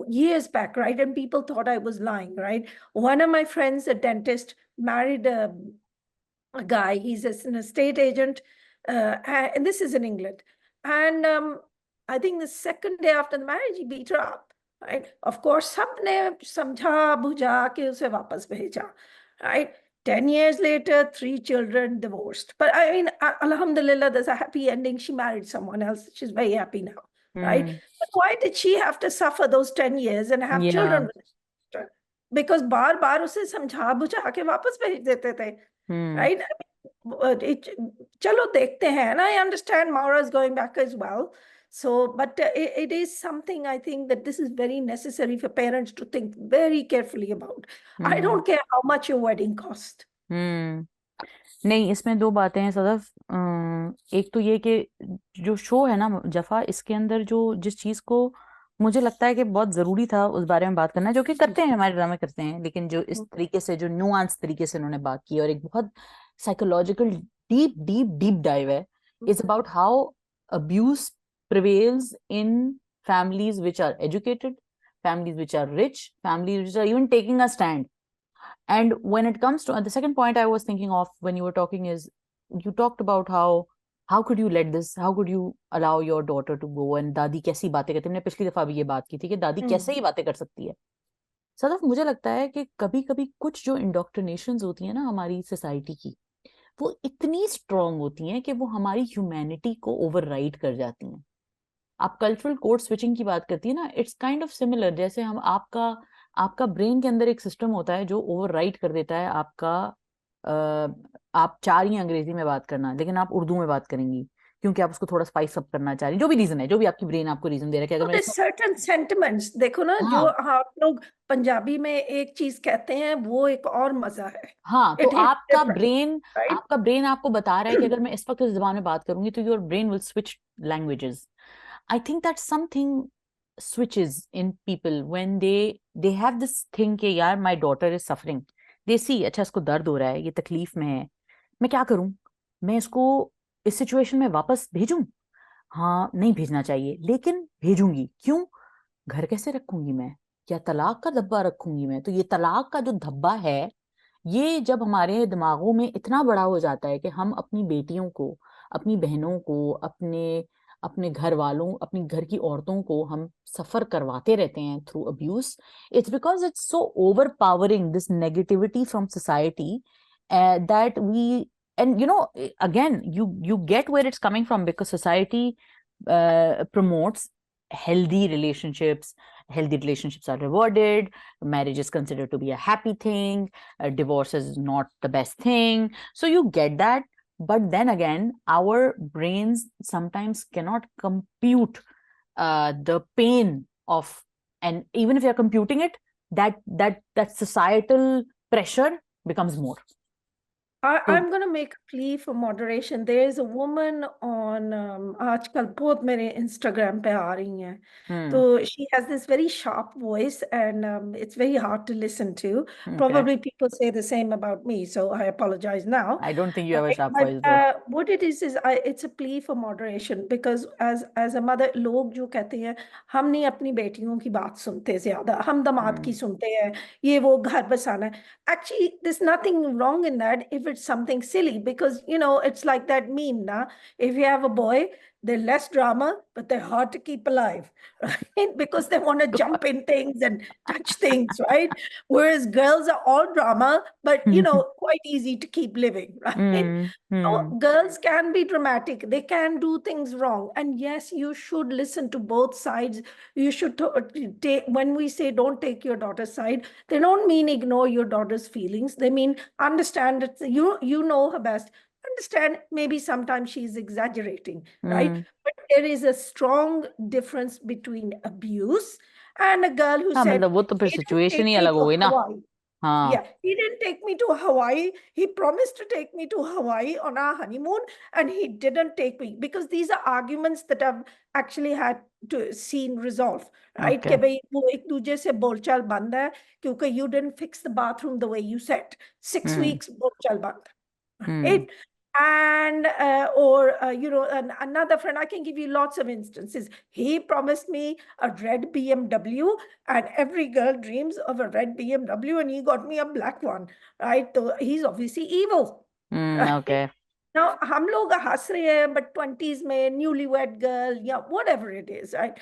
years back, right? And people thought I was lying, right? One of my friends, a dentist, married a guy. He's an estate agent, and this is in England. And I think the second day after the marriage, he beat her up. Right? Of course, सबने समझा बुझा के उसे वापस भेजा. Right? 10 years later, 3 children, divorced. But I mean, Alhamdulillah, there's a happy ending. She married someone else. She's very happy now. Right? But why did she have to suffer those 10 years and have Yeah. children with his sister? Because बार बार उसे समझा बुझा के वापस भेज देते थे. Right? चलो देखते हैं. And I understand Maura is going back as well. So, but it is something I think that this is very necessary for parents to think very carefully about. I don't care how much your wedding cost. नहीं, इसमें दो बातें हैं सदफ. एक तो ये कि जो शो है ना जफा, इसके अंदर जो जिस चीज को मुझे लगता है कि बहुत जरूरी था उस बारे में बात करना, जो कि करते हैं हमारे ड्रामे करते हैं, लेकिन जो इस तरीके से, जो नुआंस तरीके से उन्होंने बात की और एक बहुत psychological deep deep deep dive है, it's about how abuse prevails in families which are educated, families which are rich, families which are even taking a stand. And when it comes to the second point I was thinking of when you were talking is, you talked about how could you let this, how could you allow your daughter to go, and दादी कैसी बातें करती है. हमने पिछली दफा भी ये बात की थी कि दादी कैसे ही बातें कर सकती है. सदफ, मुझे लगता है कि कभी कभी कुछ जो इंडोक्ट्रिनेशंस होती है ना हमारी सोसाइटी की, वो इतनी स्ट्रांग होती हैं कि वो हमारी ह्यूमैनिटी को ओवरराइड कर जाती हैं. आप कल्चरल कोड स्विचिंग की बात करती है ना, इट्स काइंड ऑफ सिमिलर. जैसे हम आपका ब्रेन के अंदर एक सिस्टम होता है जो ओवरराइड कर देता है आपका. आप चाह रही हैं अंग्रेजी में बात करना, लेकिन आप उर्दू में बात करेंगी क्योंकि आप उसको थोड़ा स्पाइस अप करना चाह रही हैं. जो भी रीजन है, जो भी आपकी ब्रेन आपको रीजन दे रहा है कि अगर मैं certain sentiments, देखो ना, जो आप लोग पंजाबी में एक चीज कहते हैं वो एक और मजा है. हाँ, तो It hits different, right? आपका ब्रेन आपको बता रहा है कि अगर मैं इस वक्त इस जबान में बात करूंगी तो your brain will switch languages. I think that something switches in people when they have this thing कि यार my daughter is suffering. They see, अच्छा इसको दर्द हो रहा है, ये तकलीफ में है, मैं क्या करूं, मैं इसको इस सिचुएशन में वापस भेजूं. हाँ नहीं भेजना चाहिए, लेकिन भेजूंगी क्यों? घर कैसे रखूंगी मैं? क्या तलाक का धब्बा रखूंगी मैं? तो ये तलाक का जो धब्बा है, ये जब हमारे दिमागों में इतना बड़ा हो जाता है कि हम अपनी बेटियों को, अपनी बहनों को, अपने अपने घर वालों, अपनी घर की औरतों को हम सफर करवाते रहते हैं through abuse, it's because it's so over powering this negativity from society that we, and again you get where it's coming from, because society promotes healthy relationships. Healthy relationships are rewarded, marriage is considered to be a happy thing, divorce is not the best thing, so you get that. But then again, our brains sometimes cannot compute the pain of, and even if you're computing it, that societal pressure becomes more. So I'm going to make a plea for moderation. There is a woman on आजकल बहुत मेरे Instagram पे आ रही हैं. hmm, So she has this very sharp voice and it's very hard to listen to. okay, Probably people say the same about me, so I apologize now. I don't think you have a Right? sharp But voice though. what it is it's a plea for moderation because as a mother, लोग जो कहते हैं हम नहीं अपनी बेटियों की बात सुनते ज्यादा, हम दामाद की Hmm. सुनते हैं, ये वो घर बसाना है. Actually, there's nothing wrong in that if it's something silly because it's like that meme now. If you have a boy, they're less drama, but they're hard to keep alive, right? Because they want to jump in things and touch things, right? Whereas girls are all drama, but quite easy to keep living, right? Hmm. So Hmm. girls can be dramatic. They can do things wrong. And yes, you should listen to both sides. You should take, when we say don't take your daughter's side, they don't mean ignore your daughter's feelings. They mean understand that you know her best. Understand maybe sometimes she's exaggerating, right? Hmm. But there is a strong difference between abuse and a girl who हाँ said, मतलब वो तो फिर he didn't situation take he me अलग to हो गई ना. Hawaii. हाँ. Yeah, he didn't take me to Hawaii. He promised to take me to Hawaii on our honeymoon, and he didn't take me because these are arguments that I've actually had to seen resolve, right? कि Okay. भाई वो एक दूसरे से बोलचाल बंद है क्योंकि you didn't fix the bathroom the way you said. 6 Hmm. weeks बोलचाल बंद, Hmm. right? And or another friend, I can give you lots of instances. He promised me a red BMW, and every girl dreams of a red BMW, and he got me a black one, right? So he's obviously evil, Hmm. right? Okay. Now, हम लोग हंस रहे हैं, but 20s में newlywed girl, yeah, whatever it is, right?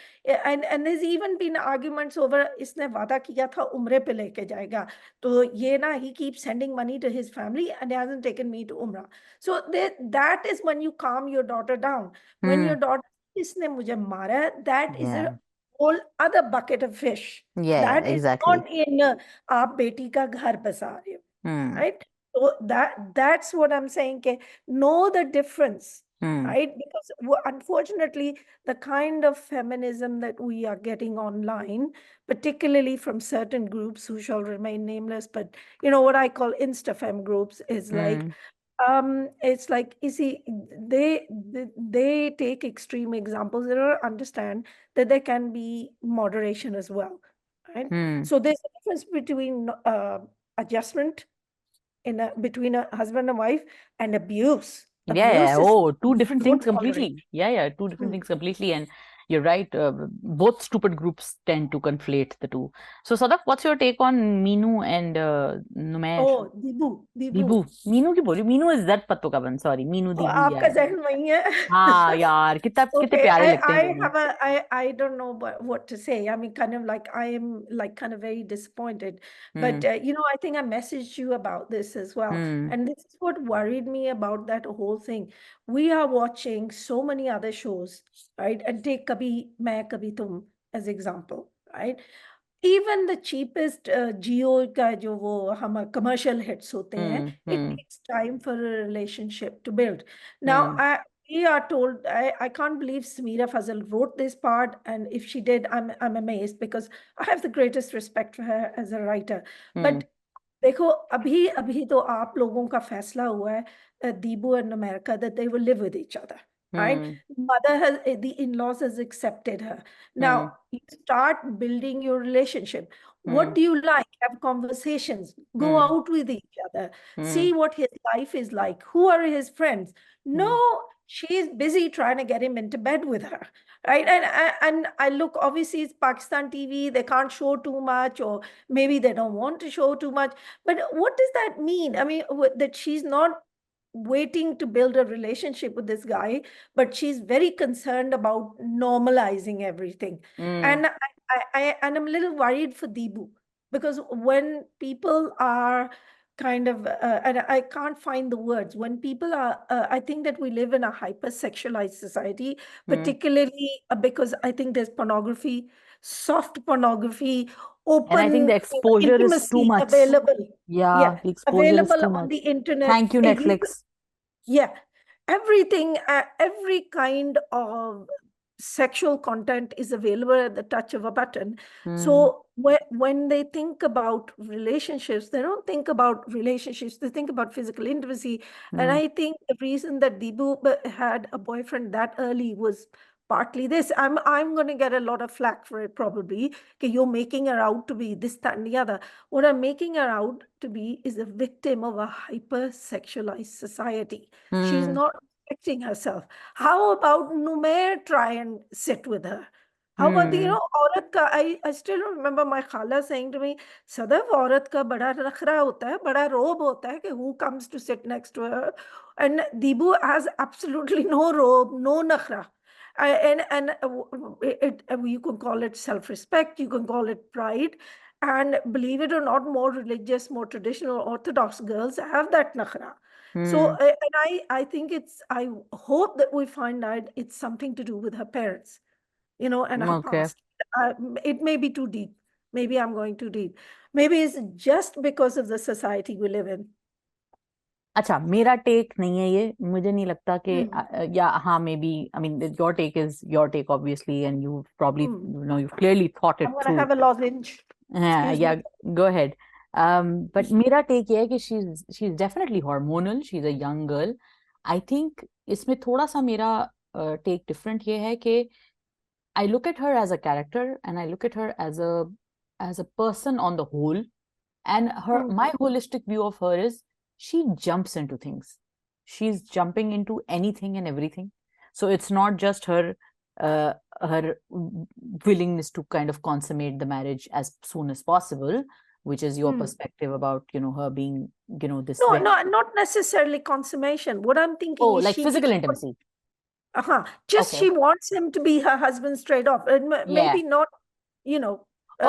And there's even been arguments over इसने वादा किया था उम्रे पे लेके जाएगा, तो ये ना he keeps sending money to his family and he hasn't taken me to Umrah. So that is when you calm your daughter down. When Hmm. your daughter इसने मुझे मारा, that is a Yeah. whole other bucket of fish. Yeah. That is Exactly. not in आप बेटी का घर बसा रहे हो, Hmm. right? So that's what I'm saying. Know the difference, Hmm. right? Because unfortunately, the kind of feminism that we are getting online, particularly from certain groups who shall remain nameless, but what I call insta-fem groups is like, Hmm. it's like, you see, they take extreme examples. They don't understand that there can be moderation as well, right? Hmm. So there's a difference between adjustment between a husband and wife and abuse. Yeah, yeah. Abuse is Oh, two different don't things tolerate. completely. Yeah, yeah, two different Hmm. things completely. And you're right. Both stupid groups tend to conflate the two. So, Sadaf, what's your take on Meenu and Numair? Oh, Dibu, Dibu. Dibu. Meenu की बोली, Meenu is that पत्तों का बन, sorry, Meenu दीबू आपका यार. जहन वही है. हाँ यार, कितना कितने Okay, प्यारे I लगते हैं I दोनों. have a I don't know what to say. I mean, kind of like I am like kind of very disappointed. But hmm. I think I messaged you about this as well. Hmm. And this is what worried me about that whole thing. We are watching so many other shows, right? And take Kabhi Main Kabhi Tum as example, right? Even the cheapest Jio का जो वो हम commercial hits होते हैं, it hmm. takes time for a relationship to build. Now, hmm. we are told, I can't believe Samira Fazal wrote this part, and if she did, I'm amazed because I have the greatest respect for her as a writer. Hmm. But देखो अभी अभी तो आप लोगों का फैसला हुआ है Deebu and America that they will live with each other, right? Hmm. Mother has the in-laws has accepted her. Hmm. Now you start building your relationship. What hmm. do you like? Have conversations. Go hmm. out with each other. Hmm. See what his life is like. Who are his friends? No, hmm. she's busy trying to get him into bed with her, right? And I look, obviously it's Pakistan TV, they can't show too much, or maybe they don't want to show too much. But what does that mean? I mean, that she's not waiting to build a relationship with this guy, but she's very concerned about normalizing everything. And I'm a little worried for Deebu, because when people are kind of and I can't find the words, when people are I think that we live in a hypersexualized society, particularly because I think there's pornography, soft pornography, And I think open the exposure is too intimacy much. available. Yeah, Yeah, the exposure is available too on much. the internet. Thank you, You Netflix. Yeah, everything, every kind of sexual content is available at the touch of a button. Hmm. So when they think about relationships, they don't think about relationships, they think about physical intimacy. And Hmm. I think the reason that Deebu had a boyfriend that early was partly this. I'm going to get a lot of flack for it probably, okay, you're making her out to be this, that, and the other. What I'm making her out to be is a victim of a hyper-sexualized society. She's Hmm. not respecting herself. How about Numair try and sit with her? How about the, Hmm. औरत का, I still remember my khala saying to me, Sadaf, औरत का बड़ा नखरा होता है, बड़ा रोब होता है कि who comes to sit next to her. And Deebu has absolutely no robe, no nakhra. You can call it self-respect, you can call it pride, and believe it or not, more religious, more traditional Orthodox girls have that nakhra. So, Hmm. and I think I hope that we find out it's something to do with her parents, and her Okay. past. It may be too deep. Maybe I'm going too deep. Maybe it's just because of the society we live in. अच्छा, मेरा take नहीं है ये, मुझे नहीं लगता कि Hmm. या हाँ, may be, I mean your take is your take obviously, and you probably Hmm. You clearly thought I'm it going to through. have a lozenge. Excuse या me. Go ahead. बट मेरा take ये है कि she is definitely hormonal, she is a young girl. I think इसमें थोड़ा सा मेरा take different ये है कि I look at her as a character, and I look at her as a person on the whole. And Hmm. my holistic view of her is she jumps into things. She's jumping into anything and everything. So it's not just uh, her willingness to kind of consummate the marriage as soon as possible, which is your Hmm. perspective about her being this No, very, no, not necessarily consummation. What I'm thinking oh, is like she physical just intimacy. just Okay. she wants him to be her husband straight off, and Yeah. maybe not, you know,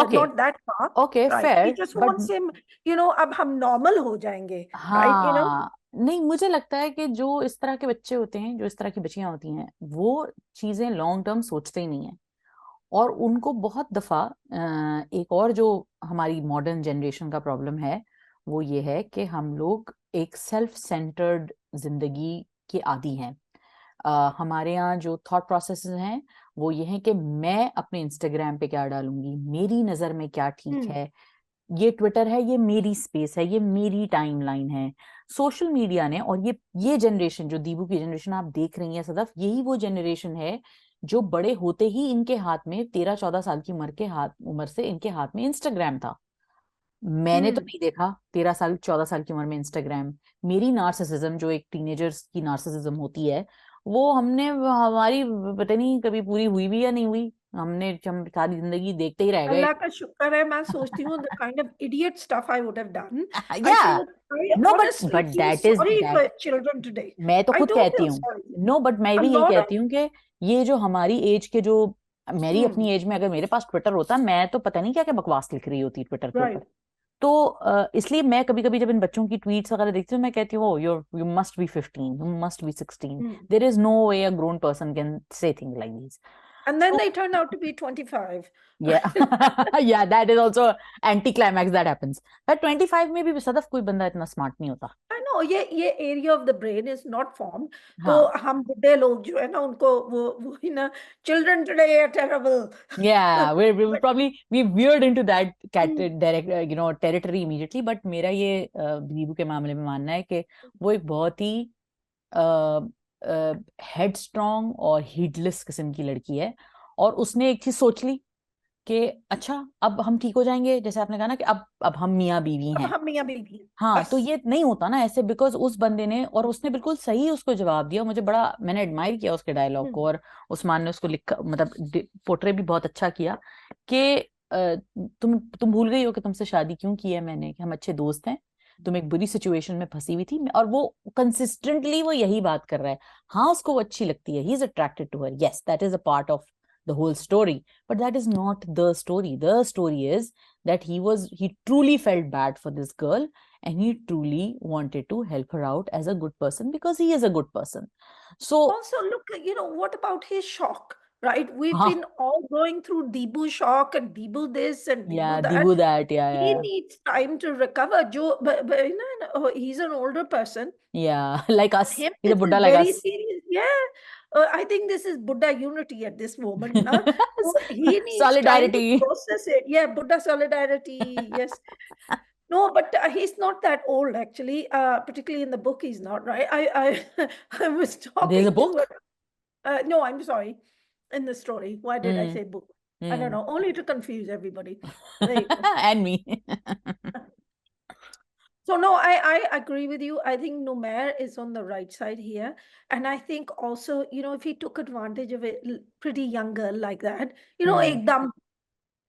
Okay. not that far, Okay, right? She fair. just But wants him, अब हम normal हो जाएंगे, right? हाँ, नहीं, मुझे लगता है कि जो इस तरह के बच्चे होते हैं, जो इस तरह की बच्चियां होती हैं, वो चीजें लॉन्ग टर्म सोचते ही नहीं है. और उनको बहुत दफा एक और जो हमारी मॉडर्न जनरेशन का प्रॉब्लम है, वो ये है कि हम लोग एक सेल्फ सेंटर्ड जिंदगी के आदी हैं. हमारे यहाँ जो थॉट प्रोसेसेस हैं वो ये हैं कि मैं अपने इंस्टाग्राम पे क्या डालूंगी, मेरी नजर में क्या ठीक Hmm. है, ये ट्विटर है, ये मेरी स्पेस है, ये मेरी टाइमलाइन है. सोशल मीडिया ने, और ये जनरेशन, जो दीबू की जनरेशन आप देख रही हैं सदफ, यही वो जनरेशन है जो बड़े होते ही इनके हाथ में 13-14 साल की उम्र से इनके हाथ में इंस्टाग्राम था. मैंने तो Hmm. नहीं देखा 13-14 साल की उम्र में इंस्टाग्राम. मेरी नार्सिसिज्म, जो एक टीनेजर्स की नार्सिसिज्म होती है, वो हमारी पता नहीं कभी पूरी हुई भी या नहीं हुई. हम सारी जिंदगी देखते ही रह गए. अल्लाह का शुक्र है, मैं सोचती हूँ the kind of idiot stuff I would have done. I या, feel, I know, honestly but feel that is sorry that for children today. मैं तो I खुद do कहती feel हूँ. sorry. नो, बट मैं A भी यही lot of, कहती हूँ कि ये जो हमारी एज के जो, मेरी hmm, अपनी एज में अगर मेरे पास ट्विटर होता, मैं तो पता नहीं क्या क्या बकवास लिख रही होती ट्विटर के ऊपर. right. तो इसलिए मैं कभी कभी जब इन बच्चों की ट्वीट्स वगैरह देखती हूँ, मैं कहती हूँ, you must be 15, you must be 16. Hmm. There is no way a grown person can say thing like this. And then they turn out to be 25. Yeah. Yeah, that is also anti-climax that happens. But 25 में भी सदफ कोई बंदा इतना smart नहीं होता. I know ये area of the brain is not formed. तो हाँ. हम बुढ़े लोग जो है ना, उनको वो ही ना, children today are terrible. Yeah, we But, probably we veered into that hmm, direct territory immediately. But मेरा ये दीबू के मामले में मानना है कि वो एक बहुत ही हेड स्ट्रॉन्ग और हीडलेस किस्म की लड़की है. और उसने एक चीज सोच ली कि अच्छा अब हम ठीक हो जाएंगे, जैसे आपने कहा ना कि अब हम मियाँ बीवी अब हैं। हम मियाँ बीवी हैं, हाँ, तो बस। ये नहीं होता ना ऐसे, बिकॉज उस बंदे ने, और उसने बिल्कुल सही उसको जवाब दिया। मुझे बड़ा, मैंने एडमायर किया उसके डायलॉग को, और उस्मान ने उसको लिखा, मतलब पोर्ट्रे भी बहुत अच्छा किया कि तुम भूल गई हो कि तुमसे शादी क्यों की है मैंने, कि हम अच्छे दोस्त हैं, तुम एक बुरी सिचुएशन में फंसी हुई थी, और वो कंसिस्टेंटली वो यही बात कर रहा है। हाँ, उसको वो अच्छी लगती है, he is attracted to her, yes that is a part of the whole story, but that is not the story. The story is that he truly felt bad for this girl, and he truly wanted to help her out as a good person, because he is a good person. So Also, look, what about his shock, right? We've huh, been all going through Deebu shock and Deebu this and yeah, Deebu that. Dibu that, yeah, He yeah, needs time to recover. But he's an older person. yeah. Like For us, him, he's a this buddha is like very us. serious. Yeah. I think this is Buddha unity at this moment. Now, so he needs time to Solidarity. process it. Yeah, Buddha solidarity. Yes. No, but he's not that old actually. Particularly in the book, he's not, right? I was There's a talking to book. no, I'm sorry. In the story, why did I Hmm. say book? I don't Hmm. know. Only to confuse everybody. There you go. And me. So no, I agree with you. I think Numair is on the right side here, and I think also, if he took advantage of a pretty young girl like that, Hmm. ekdam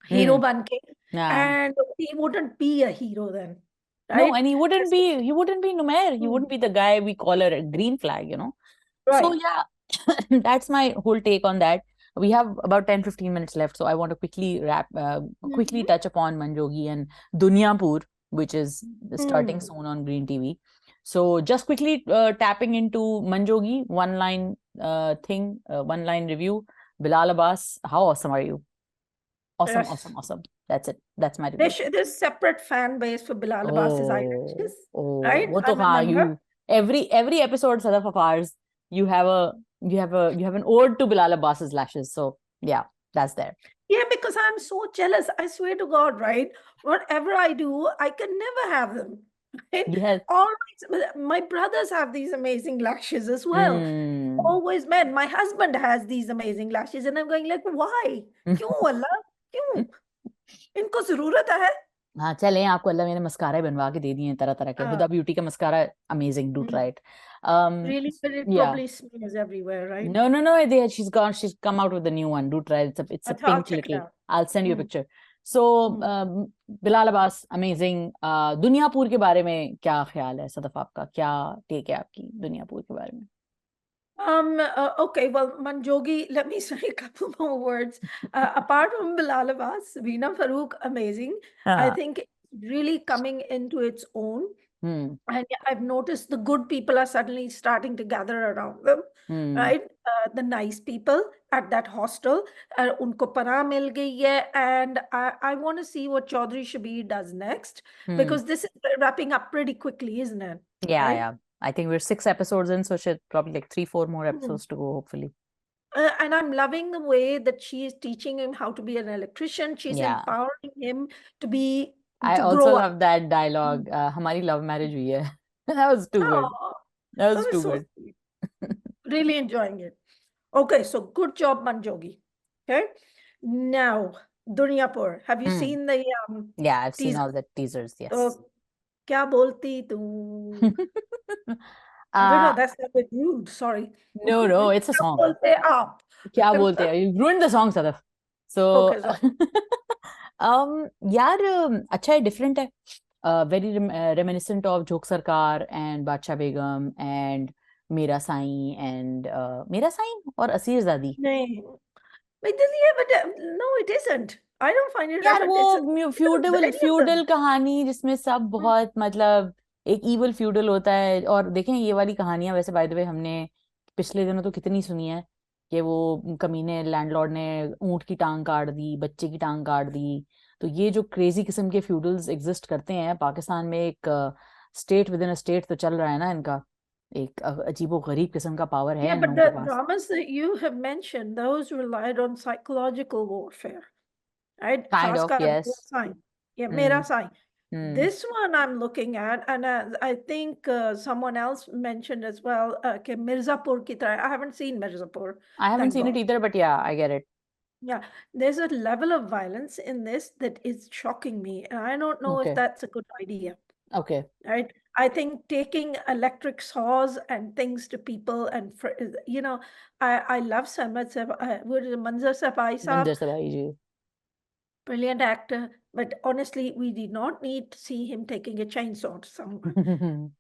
hero Hmm. banke, Yeah. and he wouldn't be a hero then, No, right? and he wouldn't be Numair. He Hmm. wouldn't be the guy we call a green flag. So Right. yeah, that's my whole take on that. We have about 10-15 minutes left, so I want to quickly Mhm. touch upon Manjogi and Dunyapur, which is starting Hmm. soon on Green TV. So just quickly tapping into Manjogi, one line review. Bilal Abbas, how awesome are you? Awesome, Yes. awesome, awesome. That's it. That's my review. There's separate fan base for Bilal Abbas's Oh, eyelashes, oh, right? वो I तो हाँ, remember. every episode Sadaf of ours, you have an ode to Bilal Abbas's lashes. So yeah, that's there. Yeah, because I'm so jealous. I swear to God, right? Whatever I do, I can never have them. Right? Yes. My brothers have these amazing lashes as well. Hmm. Always men. My husband has these amazing lashes, and I'm going like, why? क्यों अल्लाह? क्यों? इनको जरूरत है? हाँ, चलें, आपको अल्लाह मैंने mascara बनवा के दे दिए हैं तरह तरह के। Uh, हुदा ब्यूटी का mascara, amazing, do mm, try it. um really, but it yeah. probably smears everywhere, right? No, she's come out with a new one. Do try it. It's a Acha, I'll pink check it little. out. I'll send you a Mm, picture. So mm. Bilal Abbas, amazing. Duniyapur के बारे में क्या ख्याल है सदफ आपका? क्या take है आपकी दुनियापुर के बारे में? Okay, well, Manjogi, let me say a couple more words. Apart from Bilal Abbas, Veena Farooq, amazing. I हाँ. think it's really coming into its own. Hmm. And I've noticed the good people are suddenly starting to gather around them, Hmm. right? The nice people at that hostel. Unko panah mil gayi hai, and I want to see what Chaudhry Shabir does next, Hmm. because this is wrapping up pretty quickly, isn't it? Yeah, Right? yeah. I think we're 6 episodes in, so should probably like 3-4 more Mhm. episodes to go, hopefully. And I'm loving the way that she is teaching him how to be an electrician. She's Yeah. empowering him I to also grow up. love that Mm. dialogue. हमारी love marriage हुई है. That was too good. Oh, That that was was too so good. sweet. Really enjoying it. Okay, so good job, Manjogi. Okay, now Dunyapur. Have you Hmm. seen the Yeah, I've seen teaser? all the teasers. तो Yes. क्या बोलती तू? I don't know. uh That's a bit rude. Sorry. no, it's a क्या song. बोलते आप? क्या बोलते हैं? You ruined the song, Sadaf. So Okay, sorry. यार, अच्छा है, डिफरेंट है, very reminiscent of जोक सरकार and बादशाह बेगम and मेरा साईं and मेरा साईं और असीर ज़ादी. नहीं. Wait, does he have a no, it isn't. I don't find it यार relevant. वो feudal Any of feudal them. कहानी जिसमें सब Hmm. बहुत, मतलब एक इवल फ्यूडल होता है। और देखें, ये वाली कहानियां वैसे बाय द वे हमने पिछले दिनों तो कितनी सुनी है, कि वो कमीने लैंडलॉर्ड ने ऊंट की टांग काट दी, बच्चे की टांग काट दी। तो ये जो क्रेजी किस्म के फ्यूडल्स एग्जिस्ट करते हैं पाकिस्तान में, एक state with in a state तो चल रहा है ना इनका, एक अजीबो गरीब किस्म का पावर है Yeah, इन but लोगों के the pass. dramas that you have mentioned, those relied on psychological warfare, right? Kind of, Khaskar yes. Mera Sai. Yeah, hmm. Mera Sai. Hmm. This one I'm looking at, and I think someone else mentioned as well, कि Mirzapur की तरह. I haven't seen Mirzapur, I haven't thank seen it God. Either, but yeah I get it. Yeah, there's a level of violence in this that is shocking me, and I don't know if Okay. that's a good idea. Okay. Right? I think taking electric saws and things to people, and I love what is it, Manzar Sabai Saab, बंदर सभाई जी. brilliant actor, but honestly, we did not need to see him taking a chainsaw to someone.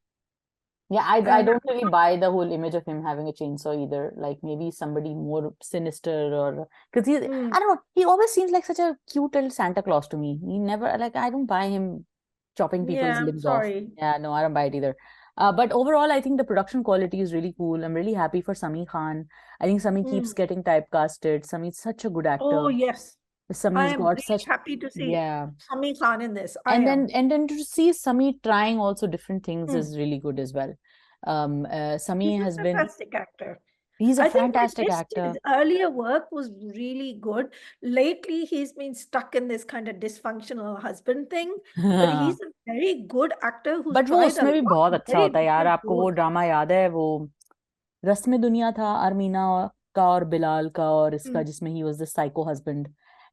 Yeah, I And don't really buy the whole image of him having a chainsaw either. Like maybe somebody more sinister, or because mm, I don't know, he always seems like such a cute little Santa Claus to me. He never, like, I don't buy him chopping people's yeah, I'm limbs off. sorry. Yeah, no, I don't buy it either. But overall, I think the production quality is really cool. I'm really happy for Sami Khan. I think Sami keeps Mm. getting typecasted. Sami's such a good Oh, actor. yes. I Sami's am got really such, happy to see yeah. Sami Khan in this. I And am. then to see Sami trying also different things Mm. is really good as well. Sami He's a has been, fantastic actor. he's a I think I fantastic missed his actor. earlier work was really good. Lately, he's been stuck in this kind of dysfunctional husband thing, but he's a very good actor who's but वो tried a उसमें भी lot बहुत of अच्छा very होता है यार. different आपको वो roles. ड्रामा याद है, वो रस्म दुनिया था अरमीना का और बिलाल का और इसका, Mm, जिसमें he was the psycho husband,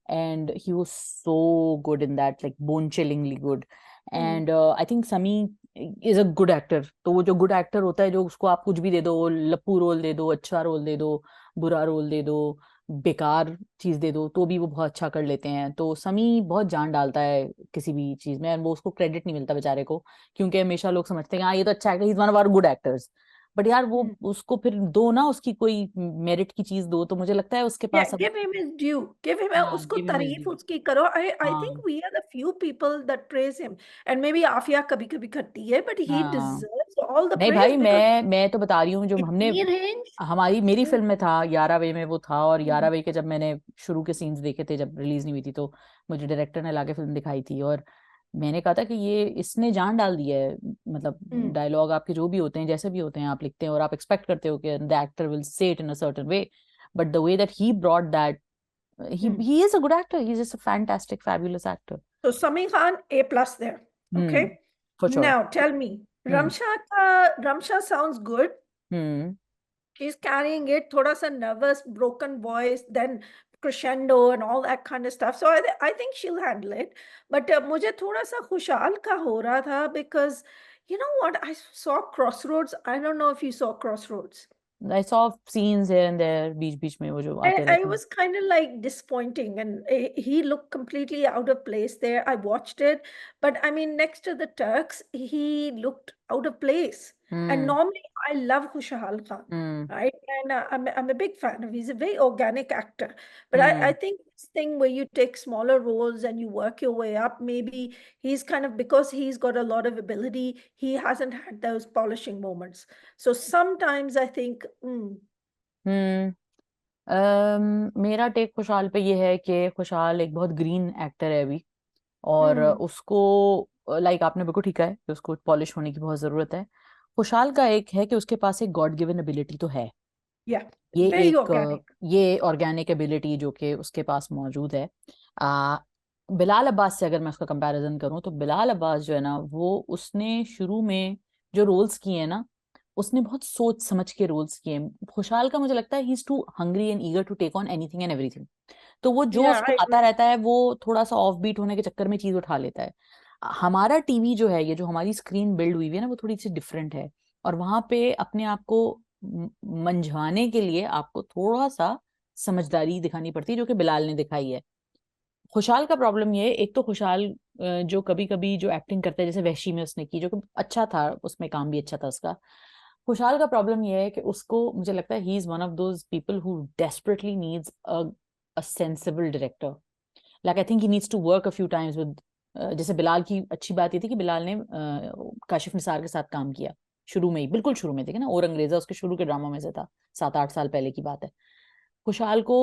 and he was so good in that, like bone chillingly good. mm, and I think Sami is a good actor. तो वो जो गुड एक्टर होता है, जो उसको आप कुछ भी दे दो, लप्पू रोल दे दो, अच्छा रोल दे दो, बुरा रोल दे दो, बेकार चीज दे दो, तो भी वो बहुत अच्छा कर लेते हैं. तो समी बहुत जान डालता है किसी भी चीज में, और वो उसको क्रेडिट नहीं मिलता बेचारे को, क्योंकि हमेशा लोग समझते हैं हाँ ये तो अच्छा actor, he is one of our good actors. But यार वो mm. उसको फिर दो ना, उसकी कोई मेरिट की चीज दो, तो मुझे लगता है उसके Yeah, पास अब. give him his due. Give him हाँ, usko गिव हिम हिज तारीफ ड्यू. उसकी करो. I think हाँ. we are the few people that praise him. And maybe Afia kabhi kabhi करती है, but he हाँ. deserves all the नहीं praise भाई, because मैं तो बता रही हूँ, जो हमने, इतनी range. हमारी मेरी Mm, फिल्म में था 11 वे में वो था, और mm, 11 वे के जब मैंने शुरू के सीन्स देखे थे जब रिलीज नहीं हुई थी, तो मुझे डायरेक्टर ने लाके फिल्म दिखाई थी, और मैंने कहा था कि ये इसने जान डाल दी है. मतलब mm, डायलॉग आपके जो भी होते हैं, जैसे भी होते हैं, आप लिखते हैं और आप एक्सपेक्ट करते हो कि the actor will say it in a certain way, but the way that he brought that, mm. he is a good actor. He's just a fantastic, fabulous actor. So Sami Khan, A plus there. Hmm. Okay. For sure. Now tell me, Hmm. Ramsha sounds good. Hmm. She's carrying it, thoda sa nervous, broken voice, then crescendo and all that kind of stuff. So I think she'll handle it. But मुझे थोड़ा सा खुशहाल का हो रहा था because you know what? I saw Crossroads. I don't know if you saw Crossroads. I saw scenes here and there, बीच बीच में वो जो आते I रहते हैं. was kind of like disappointing, and he looked completely out of place there. I watched it, but I mean, next to the Turks, he looked out of place. And Hmm. normally, I love Khushal Khan, Hmm. right? And I'm a big fan of. He's a very organic actor. But I Hmm. think this thing where you take smaller roles and you work your way up, maybe he's kind of, because he's got a lot of ability, he hasn't had those polishing moments. So sometimes I think, Hmm. मेरा take खुशहाल पे ये है कि खुशहाल एक बहुत green actor है अभी, और hmm, उसको, लाइक आपने बिल्कुल ठीक है कि उसको पॉलिश होने की बहुत जरूरत है. खुशहाल का एक है कि उसके पास एक गॉड गिवन एबिलिटी तो है. yeah, ये very एक organic. ये ऑर्गेनिक एबिलिटी जो कि उसके पास मौजूद है. आ, बिलाल अब्बास से अगर मैं उसका कंपैरिजन करूं, तो बिलाल अब्बास जो है ना, वो उसने शुरू में जो रोल्स किए हैं ना, उसने बहुत सोच समझ के रोल्स किए हैं. खुशहाल का मुझे लगता है he is too hungry and eager to take on anything and everything. तो वो जो Yeah, उसको I आता agree. रहता है, वो थोड़ा सा ऑफ बीट होने के चक्कर में चीज उठा लेता है. हमारा टीवी जो है, ये जो हमारी स्क्रीन बिल्ड हुई है ना, वो थोड़ी सी डिफरेंट है, और वहां पे अपने आप को मंझाने के लिए आपको थोड़ा सा समझदारी दिखानी पड़ती है, जो कि बिलाल ने दिखाई है. खुशहाल का प्रॉब्लम ये है, एक तो खुशहाल जो कभी कभी जो एक्टिंग करता है, जैसे वहशी में उसने की, जो कि अच्छा था, उसमें काम भी अच्छा था उसका. खुशहाल का प्रॉब्लम ये है कि उसको, मुझे लगता है he is one of those people who desperately needs a sensible director. Like I think he needs to work a few times with, जैसे बिलाल की अच्छी बात ये थी कि बिलाल ने काशिफ निसार के साथ काम किया शुरू में ही, बिल्कुल शुरू में, थे ना, और अंग्रेजा उसके शुरू के ड्रामा में से था, 7-8 साल पहले की बात है. खुशहाल को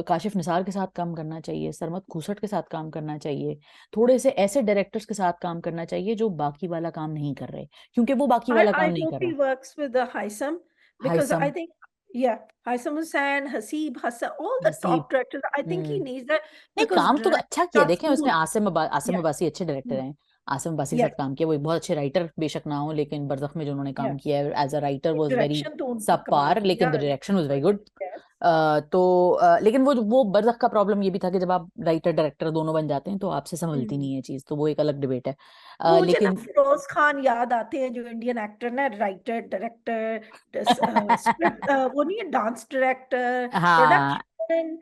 काशिफ निसार के साथ काम करना चाहिए, सरमद खूसट के साथ काम करना चाहिए, थोड़े से ऐसे डायरेक्टर्स के साथ काम करना चाहिए जो बाकी वाला काम नहीं कर रहे, क्योंकि वो बाकी वाला काम I नहीं hope कर he रहा. works with the Haisam because हाइसम. I think, yeah, Haisam Hussain, Hasib Hassan, all the नसीब. top directors, I think he hmm. needs that नहीं, because काम तो अच्छा directing किया. starts देखें, उसने smooth. आसिम Yeah. अब्बासी अच्छे डायरेक्टर Mm. हैं. आसिम अब्बासी के Yeah. साथ काम किया, वो एक बहुत अच्छे राइटर बेशक ना हो, लेकिन बरज़ख में जो उन्होंने Yeah. काम किया है as a writer was very Direction तो उनकी सब कमाल पार, की. लेकिन the Yeah. Direction was very good. Yes. लेकिन वो बरज़ख का प्रॉब्लम ये भी था कि जब आप राइटर डायरेक्टर दोनों बन जाते हैं तो आपसे संभलती नहीं है चीज, तो वो एक अलग डिबेट है। मुझे ना लेकिन फिरोज खान याद आते हैं, जो इंडियन एक्टर ना, राइटर डायरेक्टर, स्क्रिप्ट, वो नहीं है, डांस डायरेक्टर, हाँ प्रोडक्शन,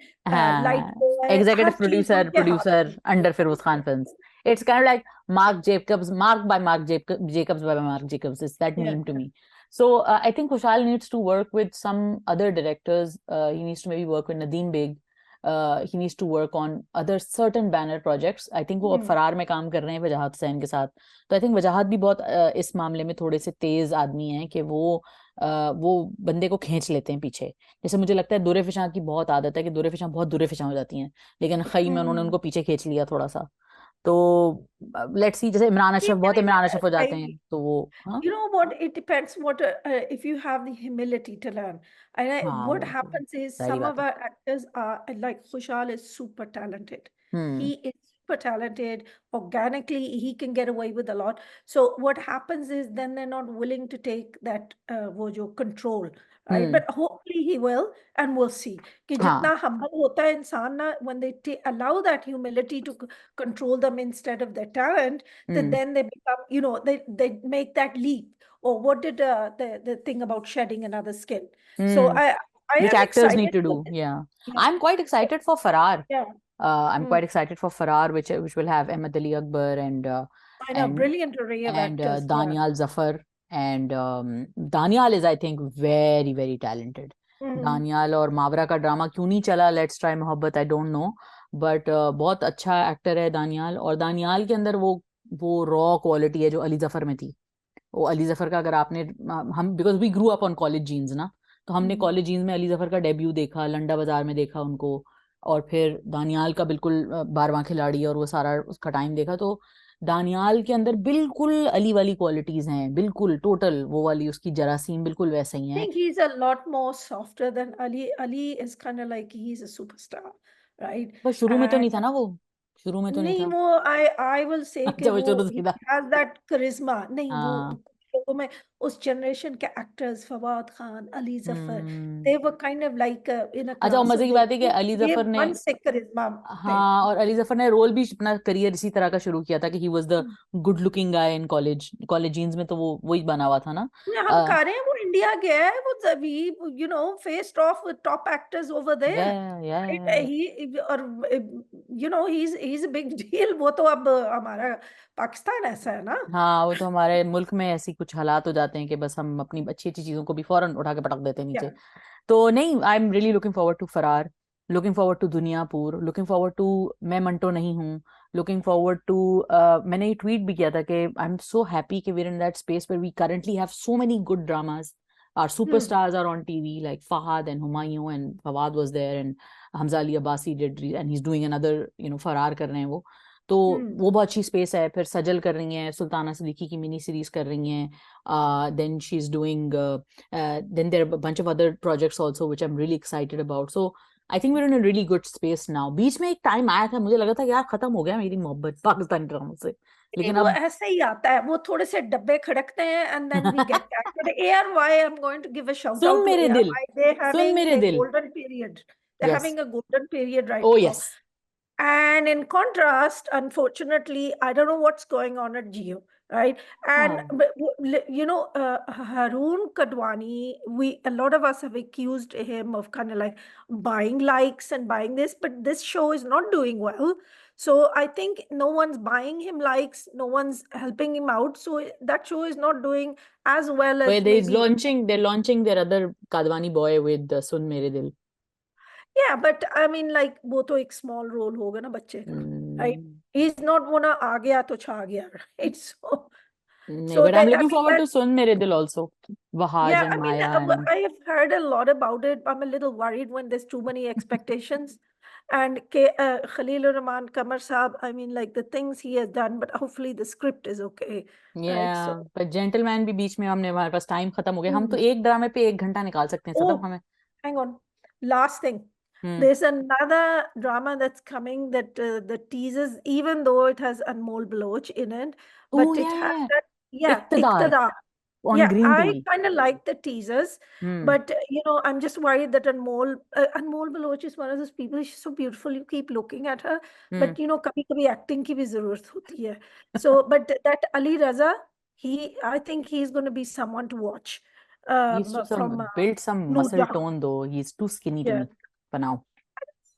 लाइट हाँ, बॉय, एग्जीक्यूटिव हर चीज प्रोड्यूसर उनके हाथ प्रोड्यूसर में। Under Feroz Khan films. It's kind like Marc Jacobs, Marc by Marc Jacobs by Marc Jacobs, is that Yeah. Meme to me. So I think Kushal needs to work with some other directors. He needs to maybe work with Nadeem Beg. He needs to work on other certain banner projects. I think वो अब हम्म फरार में काम कर रहे हैं वजाहत हुसैन के साथ। तो आई थिंक वजाहत भी बहुत इस मामले में थोड़े से तेज आदमी हैं कि वो बंदे को खींच लेते हैं पीछे। जैसे मुझे लगता है दुरे फिशां की बहुत आदत है कि दुरे फिशां बहुत दुरे फिशां हो जाती हैं, लेकिन खई में उन्होंने हम्म उनको पीछे खींच लिया थोड़ा सा। तो लेट्स सी, जैसे इमरान अशरफ, ठीक बहुत इमरान अशरफ हो है। जाते हैं तो वो। हाँ You know what? It depends what if you have the humility to learn. And हाँ, what वो तो happens is जाहिर some बात of है। our actors are like Khushal is super talented. Hmm He is super talented. Organically, he can get away with a lot. So what happens is then they're not willing to take that wo jo control, right? Hmm But hopefully he will, and we'll see. कि हाँ जितना humble होता है इंसान ना, when they allow that humility to control them instead of their talent, that hmm then they become, they make that leap. Or what did the thing about shedding another skin? So hmm I which am actors need excited to for do, this. yeah. Yeah. I'm quite So, excited for Farar. yeah. I'm Hmm. quite excited for Farar, which will have Ahmed Ali Akbar I know, and brilliant array of actors. Yeah. Danial Zafar, and Danial is, I think, very very talented. Hmm. Danial और मावरा का drama क्यों नहीं चला, let's try मोहब्बत, I don't know, but बहुत अच्छा actor है दानियाल। और दानियाल के अंदर वो रॉ क्वालिटी है जो अली जफर में थी। वो अली जफर का, अगर आपने, हम because we grew up on college jeans ना, तो हमने Hmm. कॉलेज जीन्स में अली जफर का डेब्यू देखा, लंडा बाजार में देखा उनको, और फिर दानियाल का बिल्कुल 12वां खिलाड़ी और वो सारा उसका टाइम देखा। तो दानियाल के अंदर बिल्कुल अली वाली क्वालिटीज हैं, बिल्कुल टोटल वो वाली उसकी जरासीम बिल्कुल वैसे ही I है। think he's a lot more softer than Ali. Ali is kind of like he's a superstar, right? पर शुरू में तो And नहीं था ना वो, शुरू में तो नहीं नहीं था। वो I will say कि अच्छा, वो वो शुरू से he ही था। has that charisma, नहीं वो हाँ। लोगों में उस जनरेशन के actors Fawad Khan, Ali Zafar, hmm. they were kind of like in a अच्छा, और class मजे of की their बात है कि own. अली ये जफर ने, मन से charisma है। हाँ, और अली जफर ने रोल भी अपना करियर इसी तरह का शुरू किया था कि he was the good looking guy in college jeans में, तो वो वही बना हुआ था ना। हम कह रहे हैं वो इंडिया गया है, वो तभी faced off with top actors over या there, या right? या He और he's a big deal. वो तो अब हमारा पाकिस्तान ऐसा है ना। हाँ, वो तो हमारे मुल्क में ऐसी कुछ हालात हो जाते हैं कि बस हम अपनी अच्छी अच्छी चीजों को भी फौरन उठा के पटक देते हैं नीचे। Yeah. तो नहीं, I am really looking forward to Faraar, looking forward to Duniyapur, looking forward to Main Manto नहीं हूँ, लुकिंग फॉरवर्ड टू, मैंने ये ट्वीट भी किया था कि आई एम सो हैप्पी कि we're in that space where we currently have so many good dramas. Our Hmm. superstars are on TV like Fahad and Humayun, and Fawad was there, and Hamza Ali Abbasi did, and he's doing another, फरार कर रहे हैं वो। तो Hmm. वो बहुत अच्छी space है। फिर सजल कर रही हैं, सुल्ताना सिद्दीकी की मिनी सीरीज कर रही हैं, then she is doing, then there are a bunch of other projects also which I'm really excited about. So I think we're in a really good space now. बीच में एक टाइम आया था मुझे लगा था यार खत्म हो गया मेरी मोहब्बत पाकिस्तानी ड्रामा से, नहीं लेकिन वो अब ऐसे ही आता है, वो थोड़े से डब्बे खड़कते हैं and then we get back. But ARY, I'm going to give a shout soon out to मेरे दिल, ARY. They're सुन having मेरे their दिल। golden period. They're yes, having a golden period right oh now. Yes. And in contrast, unfortunately, I don't know what's going on at Geo, right? And हाँ, Haroon Kadwani, a lot of us have accused him of kind of like buying likes and buying this, but this show is not doing well. So I think no one's buying him likes, no one's helping him out. So that show is not doing as well where as they is maybe. launching, they're launching their other Kadwani boy with सुन मेरे दिल। Yeah, but I mean, like, वो तो एक small role होगा ना बच्चे का, right? Hmm. He's not वो ना आ गया तो छा गया, right? नहीं, So but I'm that, I looking mean, forward that, to सुन मेरे दिल also, Wahaj yeah, and I mean, Maya and I have heard a lot about it. I'm a little worried when there's too many expectations. And Khalil Rahman Kamar Saab, I mean, like the things he has done, but hopefully the script is okay, right? या, So, पर gentleman भी बीच में, हमने, हमारे पास time खत्म हो गया, हम तो hmm. एक ड्रामे पे 1 घंटा निकाल सकते हैं सदफ Oh, हमें। hang on. Last thing. Hmm. There's another drama that's coming that teases, even though it has Anmol Baloch in it, O but it या has या, that, yeah, इक्तदार। Iqtidar. on Yeah, green I TV. kind of like the teasers, but I'm just worried that Anmol Baloch is one of those people. She's so beautiful, you keep looking at her, but कभी कभी acting की भी जरूरत होती है. So, but that Ali Raza, I think he's going to be someone to watch. He used to From build some Noor muscle Jahan. tone though. He's too skinny to Yeah. me for now.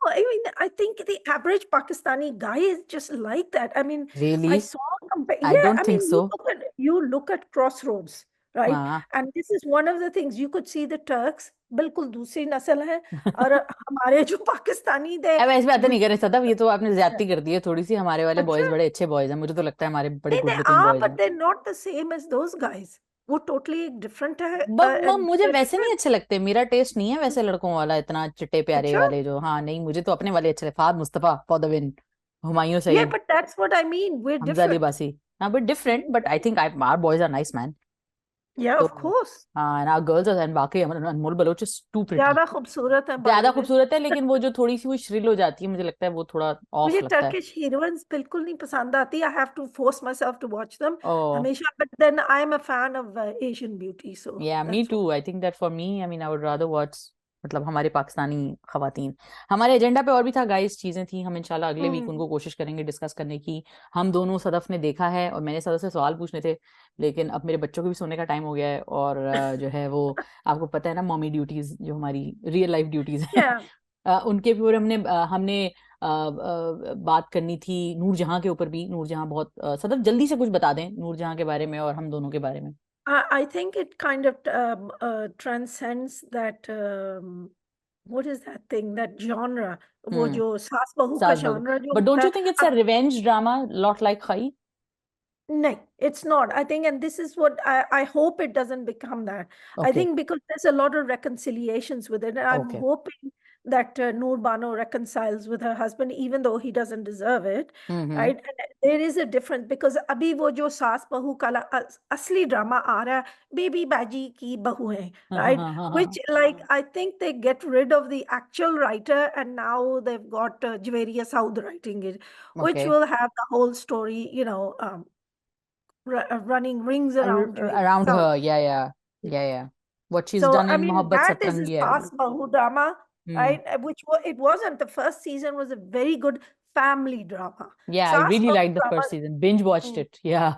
I mean, I think the average Pakistani guy is just like that. I mean, I Really? saw I yeah, don't I think mean, so. you look at Crossroads, right? हाँ. And this is one of the things you could see the Turks बिल्कुल दूसरी नस्ल है और हमारे जो पाकिस्तानी थे अब ऐसी बातें नहीं कर रहे दूसरी सदफ, ये तो आपने है। ज्यादती कर दी है थोड़ी सी। हमारे वाले बॉयज अच्छा बड़े अच्छे बॉयज हैं, मुझे तो लगता है हमारे बड़े नहीं good they looking are boys but हैं। they're not the same as those guys. वो टोटली एक डिफरेंट है मुझे they're वैसे नहीं different. अच्छे लगते, मेरा टेस्ट नहीं है वैसे लड़कों वाला, इतना चिट्टे प्यारे अच्छा वाले जो। हाँ नहीं, मुझे तो अपने वाले अच्छे लगते। Fahad Mustafa for the win, Humayun yeah Saeed, but that's what I mean, we're Hamza Ali different. बासी। हाँ but different, but I think our boys are nice man. Yeah, तो of course. हाँ, एंड आवर गर्ल्स एंड बाकी Anmol Baloch is too pretty. ज्यादा खूबसूरत है bye ज्यादा the way. खूबसूरत है, लेकिन वो जो थोड़ी सी वो श्रिल हो जाती है, मुझे लगता है वो थोड़ा मुझे ऑफ लगता है। टर्किश हीरोइंस बिल्कुल नहीं पसंद आती. I have to force myself to watch them ओ हमेशा. But then I am a fan of Asian beauty, so yeah me that's too, I think that for me, I mean I would rather watch, मतलब हमारे पाकिस्तानी खवातीन। हमारे agenda पे और भी था गाइस, चीजें थी, हम इंशाल्लाह अगले वीक व्हाट. उनको कोशिश करेंगे डिस्कस करने की। हम दोनों सदफ ने देखा है और मैंने सदफ से सवाल पूछने थे, लेकिन अब मेरे बच्चों के भी सोने का टाइम हो गया है, और जो है वो आपको पता है ना, मॉमी ड्यूटीज जो हमारी रियल लाइफ ड्यूटीज हैं, या उनके भी ऊपर हमने बात करनी थी। नूर जहां के ऊपर भी, नूर जहां बहुत सदफ जल्दी से कुछ बता दें नूर जहां के बारे में और हम दोनों के बारे में। I think it kind of transcends that what is that thing, that genre, वो हम्म, जो सास बहू का सास बहू। genre जो बट डोंट होता यू है. Think it's a revenge drama lot like खई? No, it's not. I think, and this is what I hope it doesn't become that. I okay think because there's a lot of reconciliations with it, and I'm okay. hoping that Noor Bano reconciles with her husband, even though he doesn't deserve it, hmm. right? And there is a difference because अभी वो जो सास बहू का असली drama आ रहा है, baby बाजी की बहू है, हाँ हाँ right? हाँ हाँ Which, हाँ। like, I think they get rid of the actual writer, and now they've got Javeria Saud writing it, which okay. will have the whole story, running rings around Julia around South. हर, या what she is So, done I in mean, मोहब्बत that is सतरंगी, his I believe. past Bahu drama, hmm. right? It wasn't. The first season was a very good family drama. या आई Saas really Bahu like the drama first season, binge watched mm, it, या।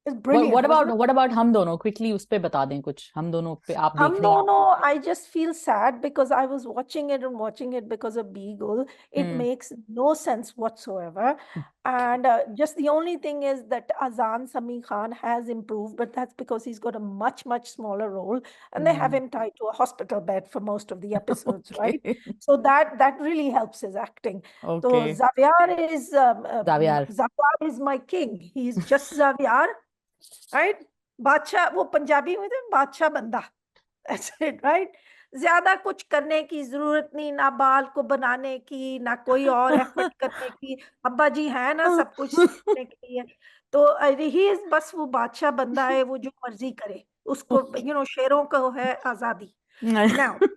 is brilliant, wasn't it? What about हम दोनों, quickly उस पे बता दें कुछ, हम दोनों पे आप देख रही हैं। No, I just feel sad because I was watching it and watching it because of Beagle. It hmm. makes no sense whatsoever. And just the only thing is that Azan Sami Khan has improved, but that's because he's got a much, much smaller role. And they have hmm. him tied to a hospital bed for most of the episodes, right? Okay So that really helps his acting. Okay. So Zaviyar. Xavier is my king. He's just Xavier, right? बादशाह वो पंजाबी में थे बादशाह बंदा. That's it, right? ज्यादा कुछ करने की जरूरत नहीं, ना बाल को बनाने की, ना कोई और एफर्ट करने की. अब्बा जी है ना सब कुछ सीखने के लिए. तो ही इज बस वो बादशाह बंदा है, वो जो मर्जी करे, उसको शेरों को है आजादी. Now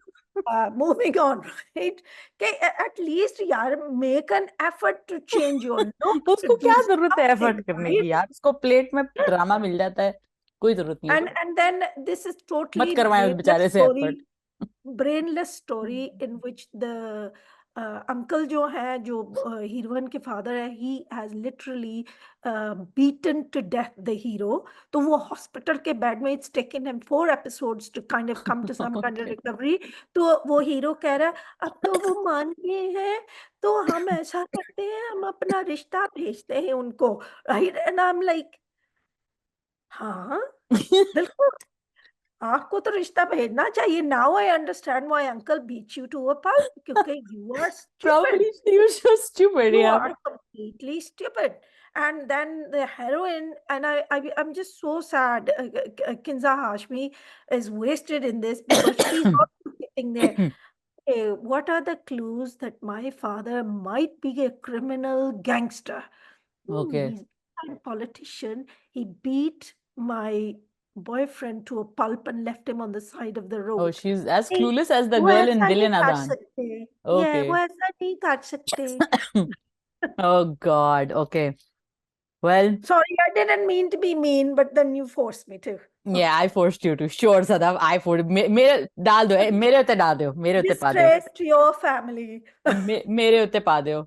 moving on, right? Okay, at least यार make an effort to change your look, to उसको do क्या जरूरत है something, एफर्ट करने की right? यार, उसको प्लेट में ड्रामा मिल जाता है, कोई जरूरत नहीं है उसको। And then this is मत totally करवाएं उस brainless बेचारे से effort. story in which the uncle जो है, जो हीरोइन के father है, he has literally beaten to death the hero. तो वो hospital के bed में, it's taken him 4 episodes to kind of come to some kind of okay. recovery. तो वो हीरो कह रहा है अब तो वो मान गए हैं, तो हम ऐसा करते हैं, हम अपना रिश्ता भेजते हैं उनको, right? And I'm like, हाँ बिल्कुल, आपको तो रिश्ता भेजना चाहिए. Now I understand why uncle beat you to a pulp, क्योंकि you are stupid. Probably she was so stupid, You yeah. are completely stupid. And then the heroine, and I'm just so sad. Kinza Hashmi is wasted in this because she's also sitting there. Hey, what are the clues that my father might be a criminal gangster? Okay. He's a politician. He beat my boyfriend to a pulp and left him on the side of the Oh, road. she's as Hey, clueless as the वो girl in ऐसा नहीं Villain कर Adan. सकते. Yeah, वो Okay. ऐसा नहीं कर सकते. Oh God. Okay. Well, Sorry, I didn't mean to be mean, but then you forced me to. Yeah, I forced you to. Sure, Sadaf, I forced. मेरे डाल दो, मेरे उत्ते डाल दो, मेरे उत्ते पा दो. Disgraced your family. मेरे उत्ते पा दो.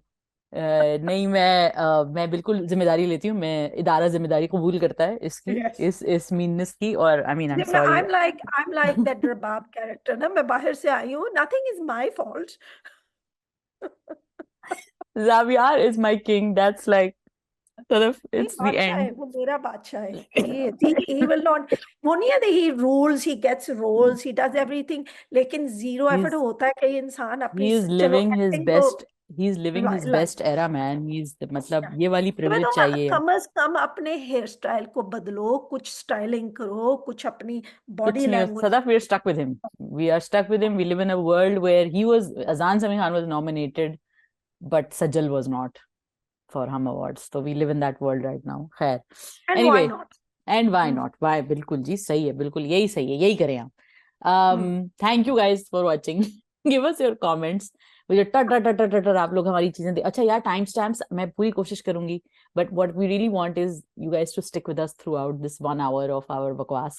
नहीं, मैं बिल्कुल जिम्मेदारी लेती हूँ. मैं इदारा जिम्मेदारी कबूल करता है इसकी, Yes. इस मीननेस की. और आई mean I am sorry. I'm like that रबाब character ना. मैं बाहर से आई हूँ. Nothing is my fault. Xavier is my king. That's like sort of नहीं, it's the बादशाह है end. वो. मेरा बादशाह है. He will not. वो नहीं है that he rules, he gets roles, he does everything. लेकिन zero effort He's होता है कि इंसान अपनी he is चलो living his acting तो best. He's living his like. best era, man. He's मतलब ये वाली तो मैं privilege तो चाहिए. कम से कम अपने हेयर स्टाइल को बदलो, कुछ स्टाइलिंग करो, कुछ अपनी बॉडी कुछ नहीं. Language. Sadaf, we're stuck with him. We are stuck with him. We live in a world where Azan Sami Khan was nominated, but Sajal was not for Hum Awards. So we live in that world right now. Khair. And why Anyway, not. and why not? Why? बिल्कुल जी सही है. बिल्कुल यही सही है. यही करें आप. Thank you guys for watching. Give us your comments. वो जो टर आप लोग हमारी चीजें दे. अच्छा यार, टाइम स्टैम्प्स मैं पूरी कोशिश करूंगी. But what we really want is you guys to stick with us throughout this 1 hour of our बकवास.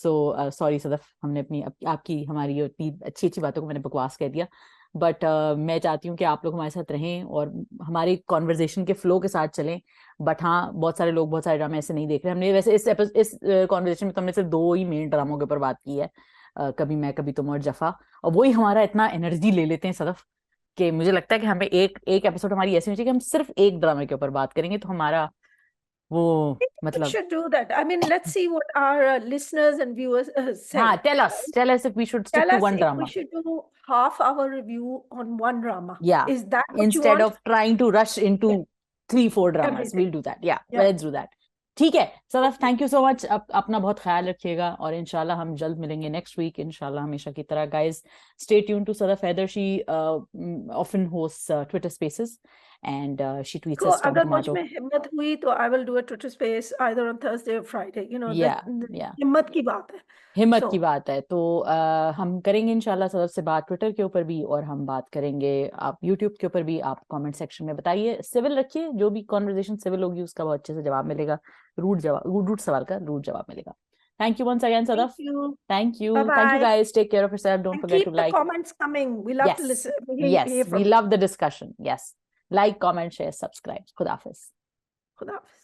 So sorry सदफ, हमने अपनी आपकी हमारी इतनी अच्छी अच्छी बातों को मैंने बकवास कह दिया. बट मैं चाहती हूँ कि आप लोग हमारे साथ रहें और हमारी कॉन्वर्जेशन के फ्लो के साथ चलें. बट हाँ, बहुत सारे लोग बहुत सारे ड्रामे ऐसे नहीं देख रहे. हमने वैसे इस कॉन्वर्जेशन में तो हमने सिर्फ 2 ही मेन ड्रामों के ऊपर बात की है. कभी मैं, कभी तुम और जफा. और वही हमारा इतना एनर्जी ले लेते हैं सदफ कि मुझे लगता है कि हमें एक एपिसोड हमारी ऐसी होनी चाहिए कि हम सिर्फ एक ड्रामे के ऊपर बात करेंगे. तो हमारा वो We मतलब. should do that. I mean, let's see what our listeners and viewers हाँ, say. tell us if we should stick Tell to us one if we drama. should do half our review on one drama. Yeah, Is that what you instead want? of trying to rush Yeah, into 3-4 dramas, everything. we'll do that. Yeah, Yeah. let's do that. ठीक है Sadaf, Okay. Thank you so much. अपना बहुत ख्याल रखिएगा और इंशाल्लाह हम जल्द मिलेंगे नेक्स्ट वीक इंशाल्लाह, हमेशा की तरह. Guys, stay tune to Sadaf Haider. She often hosts Twitter Spaces and she tweets So us Tom अगर मुझ Tomato. में हिम्मत हुई तो I will do a Twitter space either on Thursday or Friday. You know, Yeah, that yeah. हिम्मत की बात है. हिम्मत So की बात है. तो हम करेंगे इंशाल्लाह सदफ से बात ट्विटर के ऊपर भी, और हम बात करेंगे आप यूट्यूब के ऊपर भी. आप कमेंट सेक्शन में बताइए, सिविल रखिए. जो भी कॉन्वर्जेशन सिविल होगी उसका बहुत अच्छे से जवाब मिलेगा. रूट सवाल का रूट जवाब मिलेगा. Thank you once again, thank Sadaf. you. Thank you. Bye Thank you bye. guys. Take care of yourself. Don't And forget to keep the like. comments coming. We love to Yes. listen. Yes. Hear We from love the discussion. Yes. Like, comment, share, subscribe. Khuda Hafiz. Khuda Hafiz.